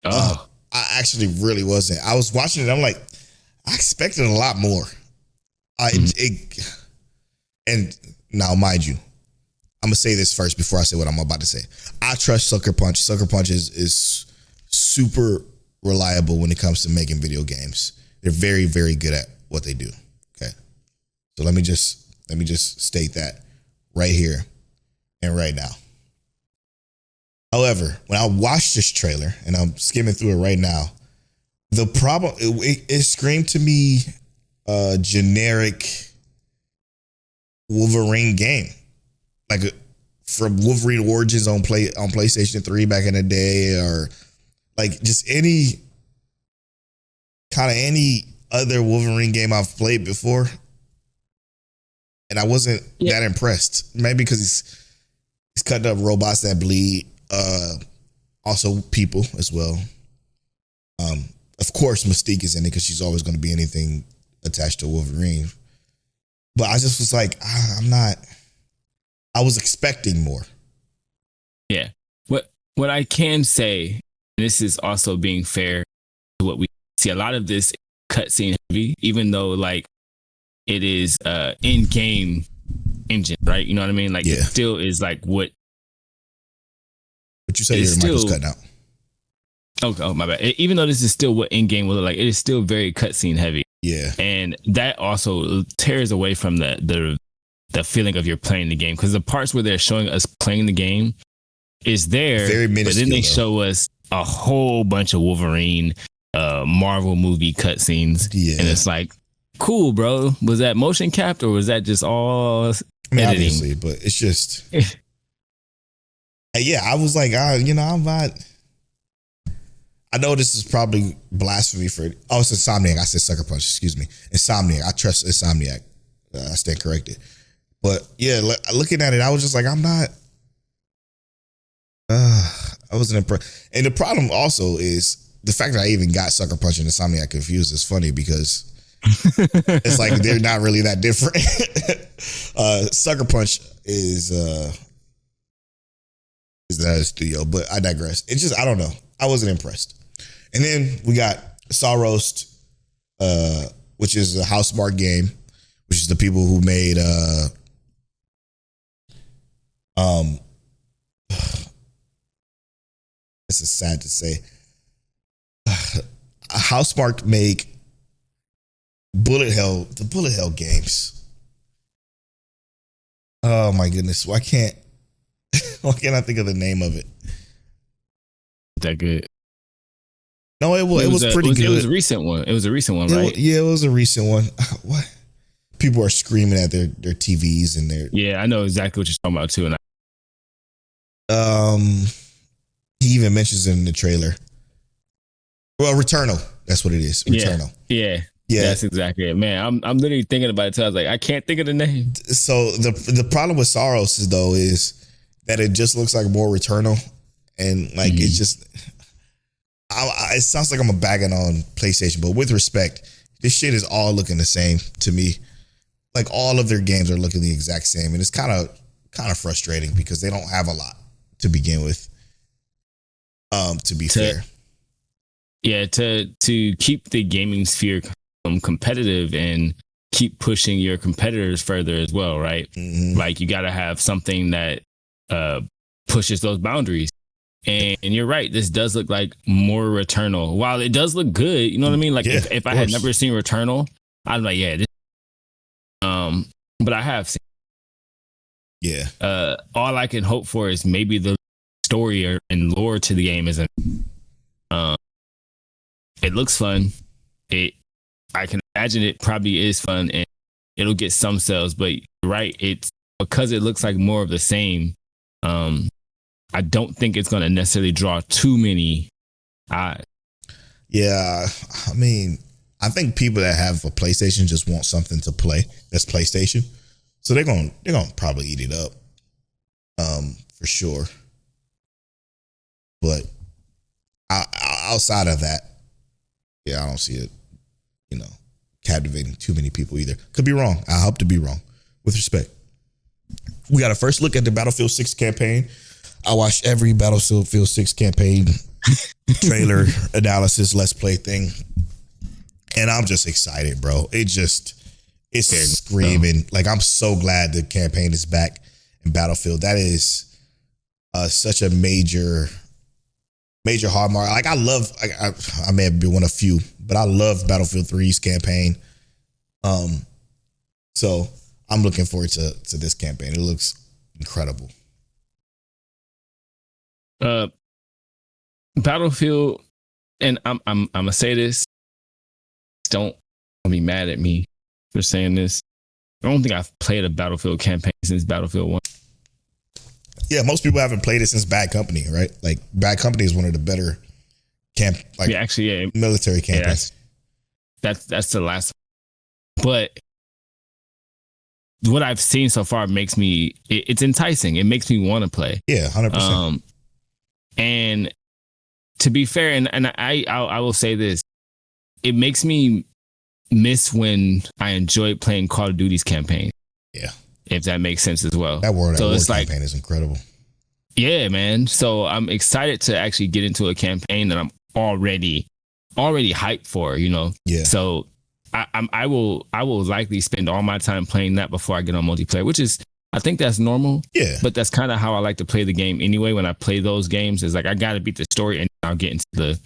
Oh. I actually really wasn't. I was watching it. I'm like, I expected a lot more. And now, mind you, I'm gonna say this first before I say what I'm about to say. I trust Sucker Punch. Sucker Punch is super reliable when it comes to making video games. They're very, very good at what they do. Okay, so let me just state that right here and right now. However, when I watched this trailer and I'm skimming through it right now, the problem it screamed to me generic Wolverine game. Like from Wolverine Origins on PlayStation 3 back in the day, or like just any other Wolverine game I've played before. And I wasn't that impressed. Maybe because he's cutting up robots that bleed. also people as well. Of course, Mystique is in it because she's always going to be anything attached to Wolverine. But I just was like, I was expecting more. Yeah. What I can say, and this is also being fair to what we see, a lot of this cutscene heavy, even though like it is in-game engine, right? You know what I mean? Like it still is like what. But you said your mic was cutting out. Oh, my bad. Even though this is still what in-game will look like, it is still very cutscene heavy. Yeah. And that also tears away from the feeling of you're playing the game, because the parts where they're showing us playing the game is there, very minuscule, but then they show us a whole bunch of Wolverine Marvel movie cutscenes. Yeah. And it's like, cool, bro. Was that motion capped or was that just all editing? Obviously, but it's just yeah, I was like, I'm not. I know this is probably blasphemy for it. Oh, it's Insomniac. I said Sucker Punch. Excuse me. Insomniac. I trust Insomniac. I stand corrected. But yeah, looking at it, I was just like, I'm not. I wasn't impressed. And the problem also is the fact that I even got Sucker Punch and Insomniac confused is funny because it's like they're not really that different. Sucker Punch is that a studio, but I digress. It's just, I don't know. I wasn't impressed. And then we got Sawroast, which is a Housemarque game, which is the people who made this is sad to say. Housemarque make the Bullet Hell games. Oh my goodness. Why can't I think of the name of it? That good. No, it was pretty good. It was a recent one. It was a recent one, right? It was a recent one. What? People are screaming at their TVs and their. Yeah, I know exactly what you're talking about too. And he even mentions it in the trailer. Well, Returnal. That's what it is. Returnal. Yeah. That's exactly it, man. I'm literally thinking about it too. I was like, I can't think of the name. So the problem with Sawroast is that it just looks like more Returnal, and like it's just. It sounds like I'm bagging on PlayStation, but with respect, this shit is all looking the same to me. Like all of their games are looking the exact same, and it's kind of frustrating because they don't have a lot to begin with. To be fair, yeah, to keep the gaming sphere competitive and keep pushing your competitors further as well, right? Mm-hmm. Like you got to have something that pushes those boundaries. And you're right. This does look like more Returnal. While it does look good, you know what I mean? Like if I had never seen Returnal, I'd be like, yeah. But I have seen. Yeah. All I can hope for is maybe the story and lore to the game isn't. It looks fun. I can imagine it probably is fun and it'll get some sales. But you're right, it's because it looks like more of the same. I don't think it's going to necessarily draw too many eyes. Yeah, I mean, I think people that have a PlayStation just want something to play that's PlayStation, so they're gonna probably eat it up, for sure. But outside of that, yeah, I don't see it, captivating too many people either. Could be wrong. I hope to be wrong. With respect, we got a first look at the Battlefield 6 campaign. I watched every Battlefield 6 campaign trailer analysis, let's play thing. And I'm just excited, bro. It's screaming. Like, I'm so glad the campaign is back in Battlefield. That is such a major hallmark. Like, I may have been one of few, but I love Battlefield 3's campaign. So I'm looking forward to this campaign. It looks incredible. Battlefield, and I'm gonna say this. Don't be mad at me for saying this. I don't think I've played a Battlefield campaign since Battlefield 1. Yeah, most people haven't played it since Bad Company, right? Like Bad Company is one of the better military campaigns. Yeah, that's the last. But what I've seen so far makes me it's enticing. It makes me want to play. Yeah, 100%. And to be fair, and I will say this, it makes me miss when I enjoyed playing Call of Duty's campaign. Yeah. If that makes sense as well. That World at War campaign is incredible. Yeah, man. So I'm excited to actually get into a campaign that I'm already hyped for, you know? Yeah. So I will likely spend all my time playing that before I get on multiplayer, which is, I think that's normal. Yeah. But that's kind of how I like to play the game anyway. When I play those games, is like, I got to beat the story and I'll get into the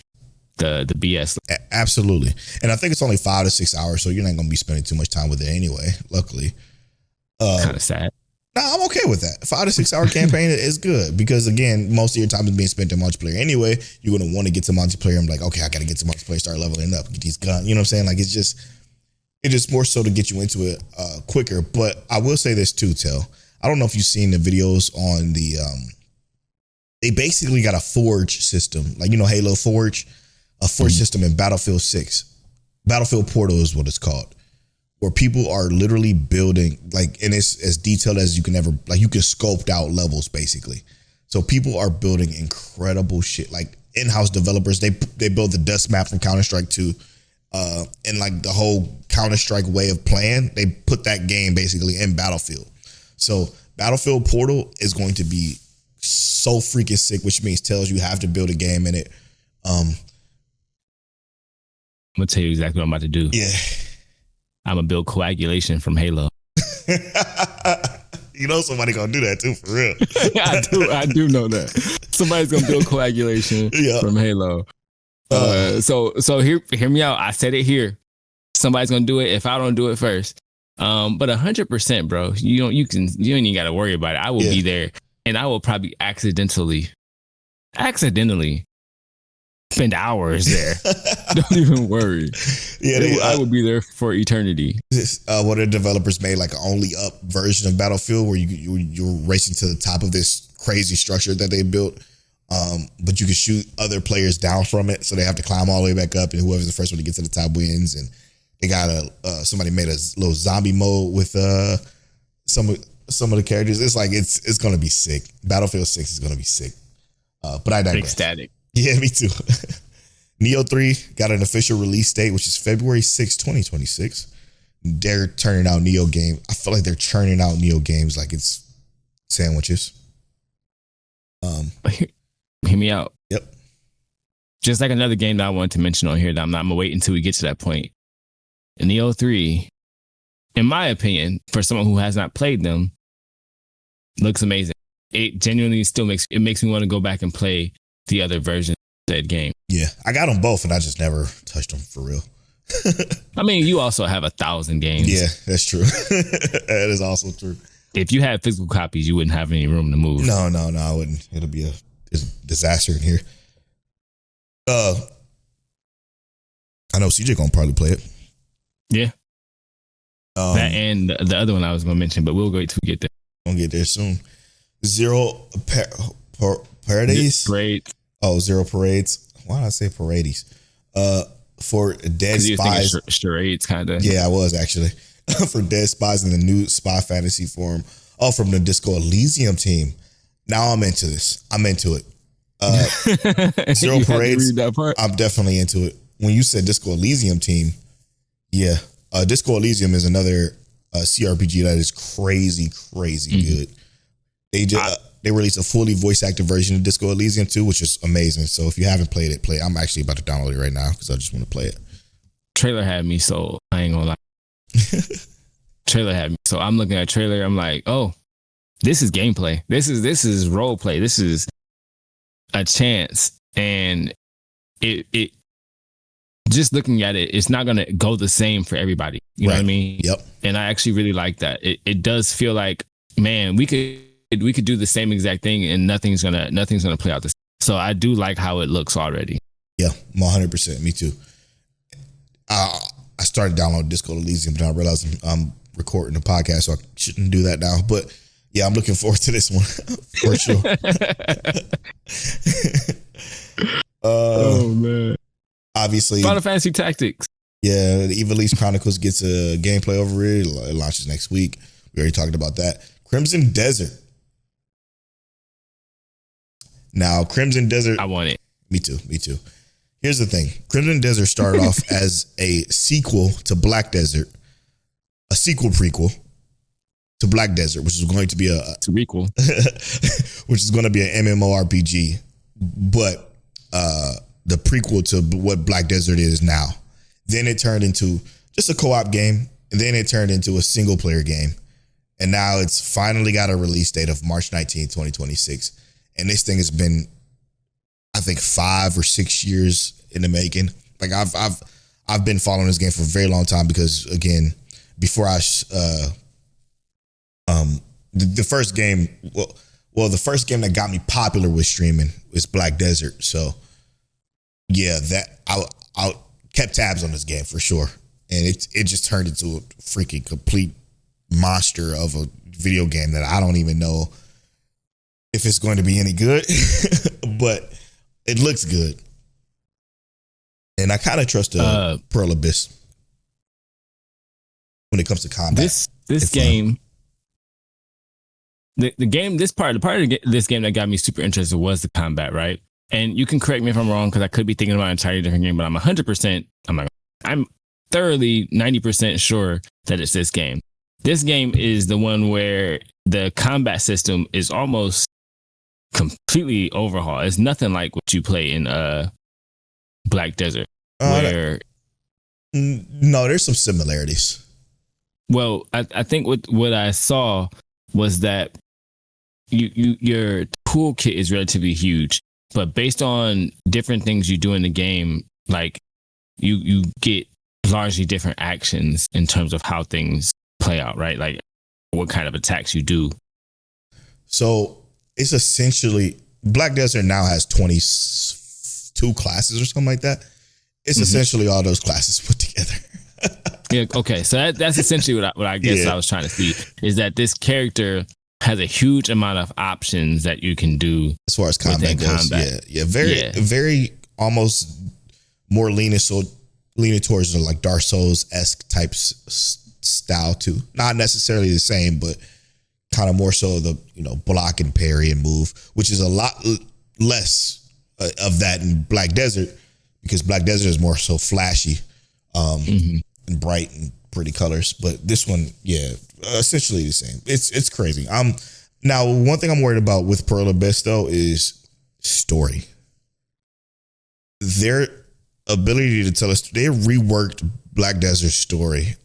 BS. Absolutely. And I think it's only 5 to 6 hours, so you're not going to be spending too much time with it anyway, luckily. Kind of sad. No, I'm okay with that. 5 to 6 hour campaign is good because, again, most of your time is being spent in multiplayer anyway. You're going to want to get to multiplayer. I'm like, okay, I got to get to multiplayer, start leveling up, get these guns. You know what I'm saying? Like, it's just more so to get you into it quicker. But I will say this too, Tel. I don't know if you've seen the videos on the, they basically got a forge system, like, you know, Halo Forge, a forge system in Battlefield 6. Battlefield Portal is what it's called, where people are literally building, like, and it's as detailed as you can ever, like, you can sculpt out levels basically. So people are building incredible shit, like in-house developers. They build the dust map from Counter-Strike 2, and like the whole Counter-Strike way of playing. They put that game basically in Battlefield. So Battlefield Portal is going to be so freaking sick, which means tells you have to build a game in it. I'm gonna tell you exactly what I'm about to do. Yeah. I'm gonna build coagulation from Halo. You know somebody gonna do that too, for real. I do know that. Somebody's gonna build coagulation from Halo. So hear me out. I said it here. Somebody's gonna do it if I don't do it first. But 100%, bro. You don't even gotta worry about it. I will be there, and I will probably accidentally spend hours there. Don't even worry. Yeah, I will be there for eternity. One of the developers made like an only up version of Battlefield where you're racing to the top of this crazy structure that they built, but you can shoot other players down from it, so they have to climb all the way back up, and whoever's the first one to get to the top wins. And they got somebody made a little zombie mode with some of the characters. It's like it's gonna be sick. Battlefield 6 is gonna be sick. But I digress. Ecstatic. Yeah, me too. Neo 3 got an official release date, which is February 6, 2026. They're turning out Neo game. I feel like they're churning out Neo games like it's sandwiches. Hear me out. Yep. Just like another game that I wanted to mention on here that I'm gonna wait until we get to that point. Neo 3, in my opinion, for someone who has not played them, looks amazing. It genuinely still makes me want to go back and play the other version of that game. Yeah, I got them both and I just never touched them for real. I mean, you also have 1,000 games. Yeah, that's true. That is also true. If you had physical copies, you wouldn't have any room to move. No, I wouldn't. It'll be a disaster in here. I know CJ gonna probably play it. Yeah. That and the other one I was gonna mention, but we'll wait till we get there. Gonna get there soon. Zero Parades. Great. Oh, Zero Parades. Why did I say Parades? For Dead Spies. Charades, kind of. Yeah, I was actually. For Dead Spies in the new spy fantasy form. Oh, from the Disco Elysium team. Now I'm into this. I'm into it. Zero Parades. I'm definitely into it. When you said Disco Elysium team, yeah. Disco Elysium is another CRPG that is crazy good. They released a fully voice acted version of Disco Elysium too, which is amazing. So if you haven't played it, play it. I'm actually about to download it right now because I just want to play it. Trailer had me, so I ain't gonna lie. Trailer had me, so I'm looking at trailer. I'm like, oh, this is gameplay. This is role play. This is a chance, and it just looking at it, it's not gonna go the same for everybody. You know what I mean? Yep. And I actually really like that. It does feel like, man, we could do the same exact thing and nothing's gonna play out the same. So I do like how it looks already. Yeah, 100%. Me too. I started downloading Disco Elysium, but I realized I'm recording the podcast, so I shouldn't do that now. But yeah, I'm looking forward to this one for sure. Oh man! Obviously, Final Fantasy Tactics. Yeah, the Ivalice Chronicles gets a gameplay over it. It launches next week. We already talked about that. Crimson Desert. Now, Crimson Desert. I want it. Me too. Here's the thing. Crimson Desert started off as a sequel to Black Desert, a sequel prequel to Black Desert, which is going to be a sequel, which is going to be an MMORPG, but the prequel to what Black Desert is now. Then it turned into just a co-op game, and then it turned into a single player game. And now it's finally got a release date of March 19th, 2026. And this thing has been, I think, 5 or 6 years in the making. Like I've been following this game for a very long time because, again, before the first game, well, the first game that got me popular with streaming was Black Desert. So yeah, that I kept tabs on this game for sure. And it just turned into a freaking complete monster of a video game that I don't even know if it's going to be any good, but it looks good. And I kind of trust Pearl Abyss when it comes to combat. This game, the part of this game that got me super interested was the combat, right? And you can correct me if I'm wrong, because I could be thinking about an entirely different game, but I'm thoroughly 90% sure that it's this game. This game is the one where the combat system is almost completely overhauled. It's nothing like what you play in Black Desert. No, there's some similarities. Well, I think what I saw was that your toolkit is relatively huge, but based on different things you do in the game, like you get largely different actions in terms of how things play out, right? Like what kind of attacks you do. So it's essentially, Black Desert now has 22 classes or something like that. It's essentially all those classes put together. Yeah. Okay. So that's essentially what I guess I was trying to see, is that this character has a huge amount of options that you can do as far as combat goes. Yeah. Very almost more leaning towards the like Dark Souls-esque types style too. Not necessarily the same, but kind of more so the, block and parry and move, which is a lot less of that in Black Desert, because Black Desert is more so flashy and bright and pretty colors. But this one, essentially the same. It's crazy. Now, one thing I'm worried about with Pearl Abyss though is story. Their ability to tell us, they reworked Black Desert's story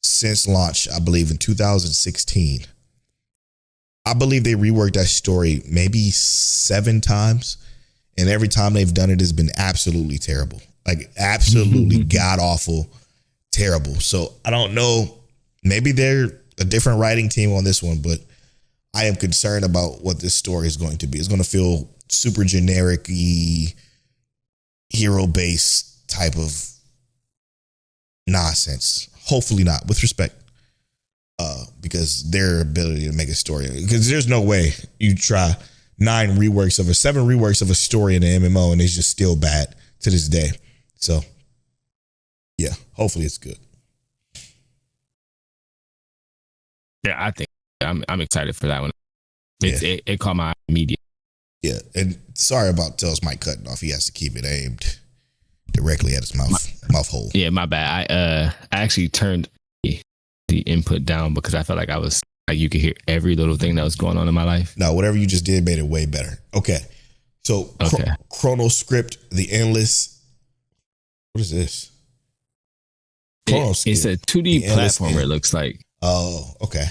since launch, I believe in 2016. I believe they reworked that story maybe 7 times, and every time they've done it has been absolutely terrible. Like absolutely god awful, terrible. So I don't know, maybe they're a different writing team on this one, but I am concerned about what this story is going to be. It's going to feel super generic-y, hero-based type of nonsense. Hopefully not, with respect, because their ability to make a story, because there's no way you try 7 reworks of a story in an MMO and it's just still bad to this day. So yeah, hopefully it's good. Yeah, I think I'm excited for that one. It caught my eye immediately. Yeah, and sorry about Tails mic cutting off. He has to keep it aimed directly at his mouth hole. Yeah, my bad. I actually turned the input down because I felt like you could hear every little thing that was going on in my life. No, whatever you just did made it way better. Okay, so ChronoScript, the Endless. What is this? It's a 2D platformer. It looks like. Oh, okay.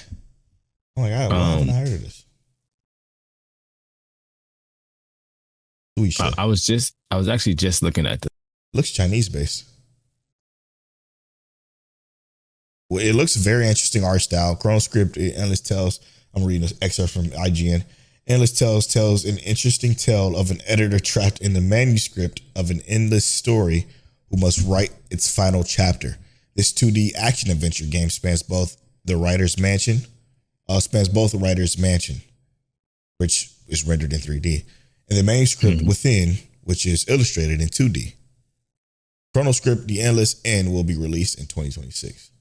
Oh my God, I haven't heard of this. I was actually just looking at this. Looks Chinese based. Well, it looks very interesting art style. ChronoScript, Endless Tales. I'm reading an excerpt from IGN. Endless Tales tells an interesting tale of an editor trapped in the manuscript of an endless story who must write its final chapter. This 2D action adventure game spans both the writer's mansion, which is rendered in 3D, and the manuscript within, which is illustrated in 2D. ChronoScript, The Endless End will be released in 2026.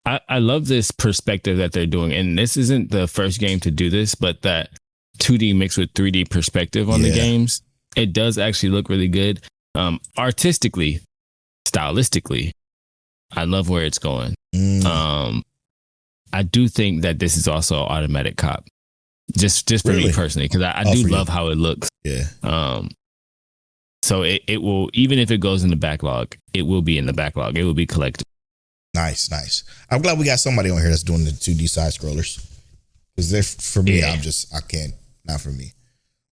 I love this perspective that they're doing, and this isn't the first game to do this, but that 2D mixed with 3D perspective on the games. It does actually look really good. Artistically, stylistically, I love where it's going. I do think that this is also an automatic cop. Just for me personally, because I do love how it looks. Yeah. So it will, even if it goes in the backlog, it will be in the backlog. It will be collected. Nice. I'm glad we got somebody on here that's doing the 2D side scrollers. Because for me, I can't, not for me.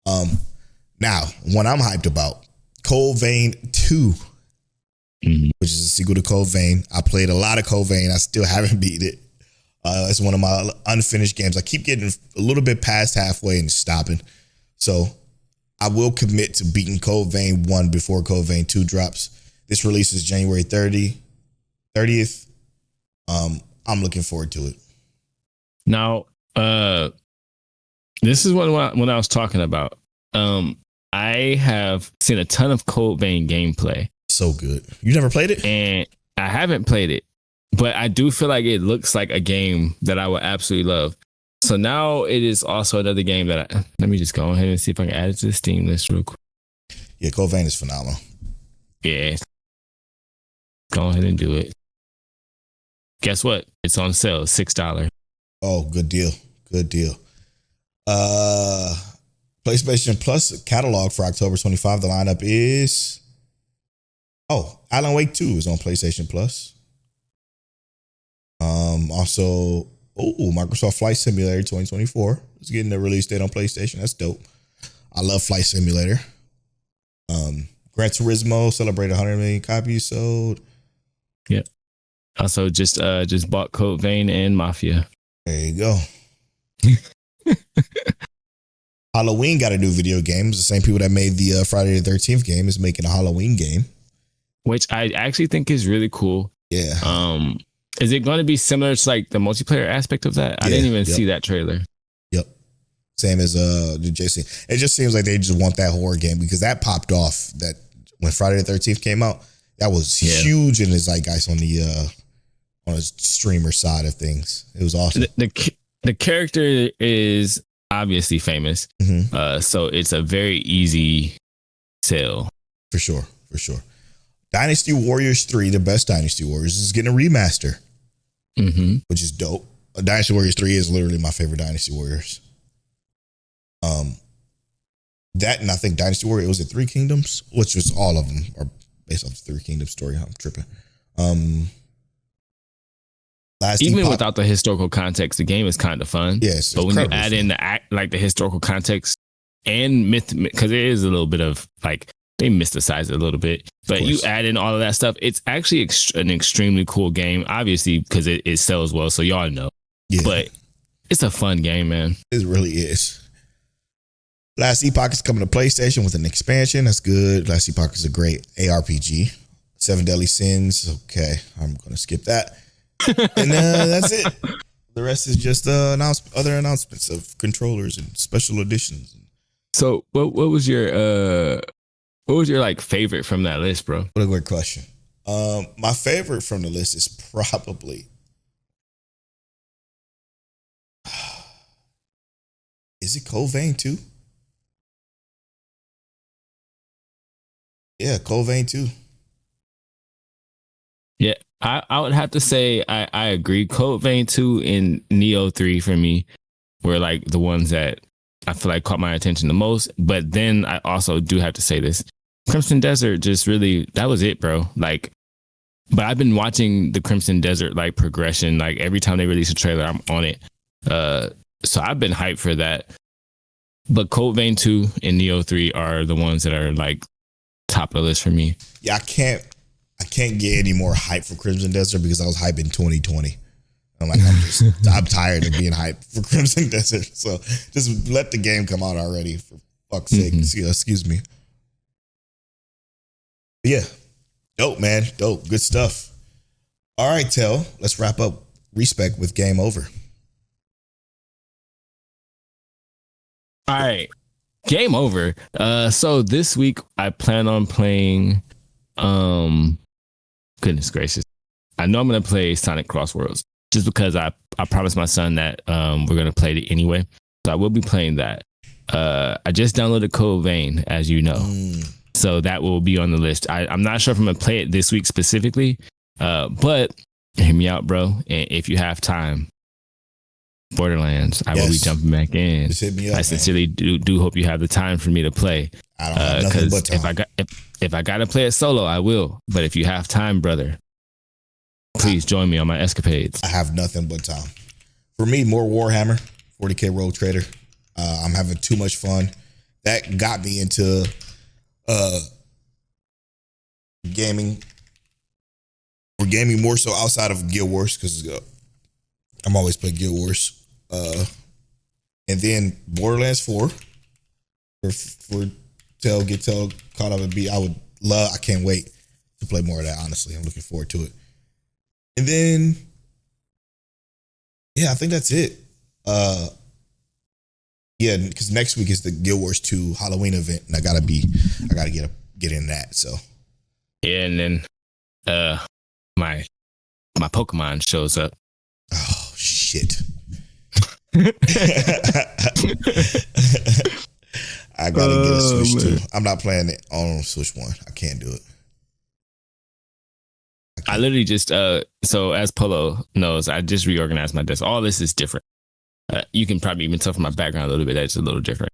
Now, what I'm hyped about, Code Vein 2, which is a sequel to Code Vein. I played a lot of Code Vein. I still haven't beat it. It's one of my unfinished games. I keep getting a little bit past halfway and stopping. So I will commit to beating Code Vein 1 before Code Vein 2 drops. This releases January 30th. I'm looking forward to it. Now, this is what I was talking about. I have seen a ton of Code Vein gameplay. So good. You never played it? And I haven't played it, but I do feel like it looks like a game that I would absolutely love. So now it is also another game that let me just go ahead and see if I can add it to the Steam list real quick. Yeah, Code Vein is phenomenal. Yeah. Go ahead and do it. Guess what? It's on sale, $6. Oh, good deal. PlayStation Plus catalog for October 25. The lineup is Alan Wake 2 is on PlayStation Plus. Also, Microsoft Flight Simulator 2024 is getting the release date on PlayStation. That's dope. I love Flight Simulator. Gran Turismo celebrated 100 million copies sold. Yep. Also, just bought Code Vein and Mafia. There you go. Halloween got a new video game. It's the same people that made the Friday the 13th game is making a Halloween game, which I actually think is really cool. Yeah. Is it going to be similar to like the multiplayer aspect of that? I didn't even see that trailer. Yep. Same as the JC. It just seems like they just want that horror game because that popped off. That when Friday the 13th came out, that was huge in the zeitgeist on a streamer side of things. It was awesome. The character is obviously famous, so it's a very easy sell. For sure. Dynasty Warriors 3, the best Dynasty Warriors, is getting a remaster, which is dope. Dynasty Warriors 3 is literally my favorite Dynasty Warriors. That and I think Dynasty Warriors, was it Three Kingdoms? Which was all of them are based off the Three Kingdoms story. I'm tripping. Even without the historical context, the game is kind of fun. Yes, but when you add in the historical context and myth, because it is a little bit of like they mysticize it a little bit, but you add in all of that stuff, it's actually an extremely cool game. Obviously, because it sells well, so y'all know. Yeah. But it's a fun game, man. It really is. Last Epoch is coming to PlayStation with an expansion. That's good. Last Epoch is a great ARPG. 7 Deadly Sins. Okay, I'm gonna skip that. And that's it. The rest is just other announcements of controllers and special editions. So what was your like favorite from that list, bro? What a great question. My favorite from the list is probably is it Code Vein 2? Yeah, Code Vein 2. Yeah, I would have to say I agree. Code Vein 2 and Neo 3 for me were like the ones that I feel like caught my attention the most. But then I also do have to say this. Crimson Desert just really, that was it, bro. Like, but I've been watching the Crimson Desert like progression. Like every time they release a trailer, I'm on it. So I've been hyped for that. But Code Vein 2 and Neo 3 are the ones that are like top of the list for me. Yeah, I can't get any more hype for Crimson Desert because I was hyped in 2020. I'm tired of being hyped for Crimson Desert. So just let the game come out already, for fuck's sake. Excuse me. But yeah. Dope, man. Dope. Good stuff. All right, Tell. Let's wrap up Respec with Game Over. All right. Game Over. So this week I plan on playing goodness gracious. I know I'm going to play Sonic CrossWorlds just because I promised my son that we're going to play it anyway. So I will be playing that. I just downloaded Code Vein, as you know. So that will be on the list. I'm not sure if I'm going to play it this week specifically, but hear me out, bro. And if you have time, Borderlands, I will be jumping back in. Just hit me up, I sincerely do hope you have the time for me to play. I don't have nothing but time. If I got to play it solo, I will. But if you have time, brother, please join me on my escapades. I have nothing but time. For me, more Warhammer, 40K Rogue Trader. I'm having too much fun. That got me into gaming. We're gaming more so outside of Guild Wars because I'm always playing Guild Wars. And then Borderlands 4 for get caught up and beat. I can't wait to play more of that, honestly. I'm looking forward to it. And then, yeah, I think that's it. Yeah, because next week is the Guild Wars 2 Halloween event, and I gotta get in that. So yeah, and then my Pokemon shows up. Oh shit! I gotta get a Switch 2. I'm not playing it on Switch 1. I can't do it. I literally just so as Polo knows, I just reorganized my desk. All this is different. You can probably even tell from my background a little bit that it's a little different.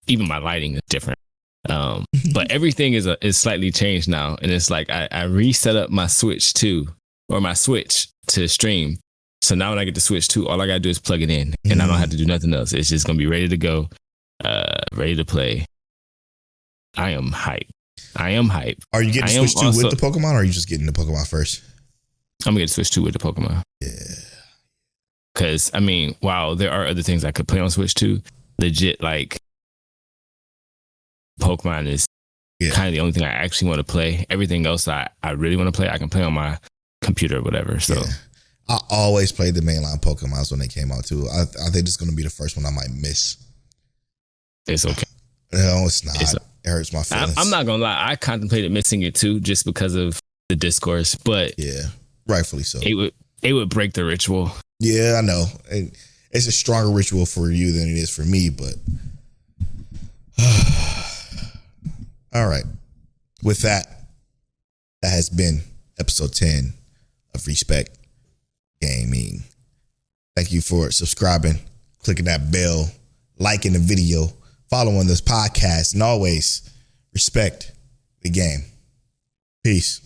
Even my lighting is different. But everything is slightly changed now, and it's like I reset up my Switch 2 or my Switch to stream. So now when I get the Switch 2, all I gotta do is plug it in, and I don't have to do nothing else. It's just gonna be ready to go, ready to play. I am hyped. Are you getting Switch 2 with the Pokemon, or are you just getting the Pokemon first? I'm gonna get Switch 2 with the Pokemon. Yeah. Because, I mean, wow, there are other things I could play on Switch 2. Legit, like, Pokemon is kind of the only thing I actually want to play. Everything else I really want to play, I can play on my computer or whatever. So I always played the mainline Pokemons when they came out, too. I think it's going to be the first one I might miss. It's okay. No, it's not. It hurts my feelings. I'm not going to lie. I contemplated missing it, too, just because of the discourse. But yeah, rightfully so. It would break the ritual. Yeah, I know. It's a stronger ritual for you than it is for me, but all right. With that has been episode 10 of Respec Gaming. Thank you for subscribing, clicking that bell, liking the video, following this podcast, and always respect the game. Peace.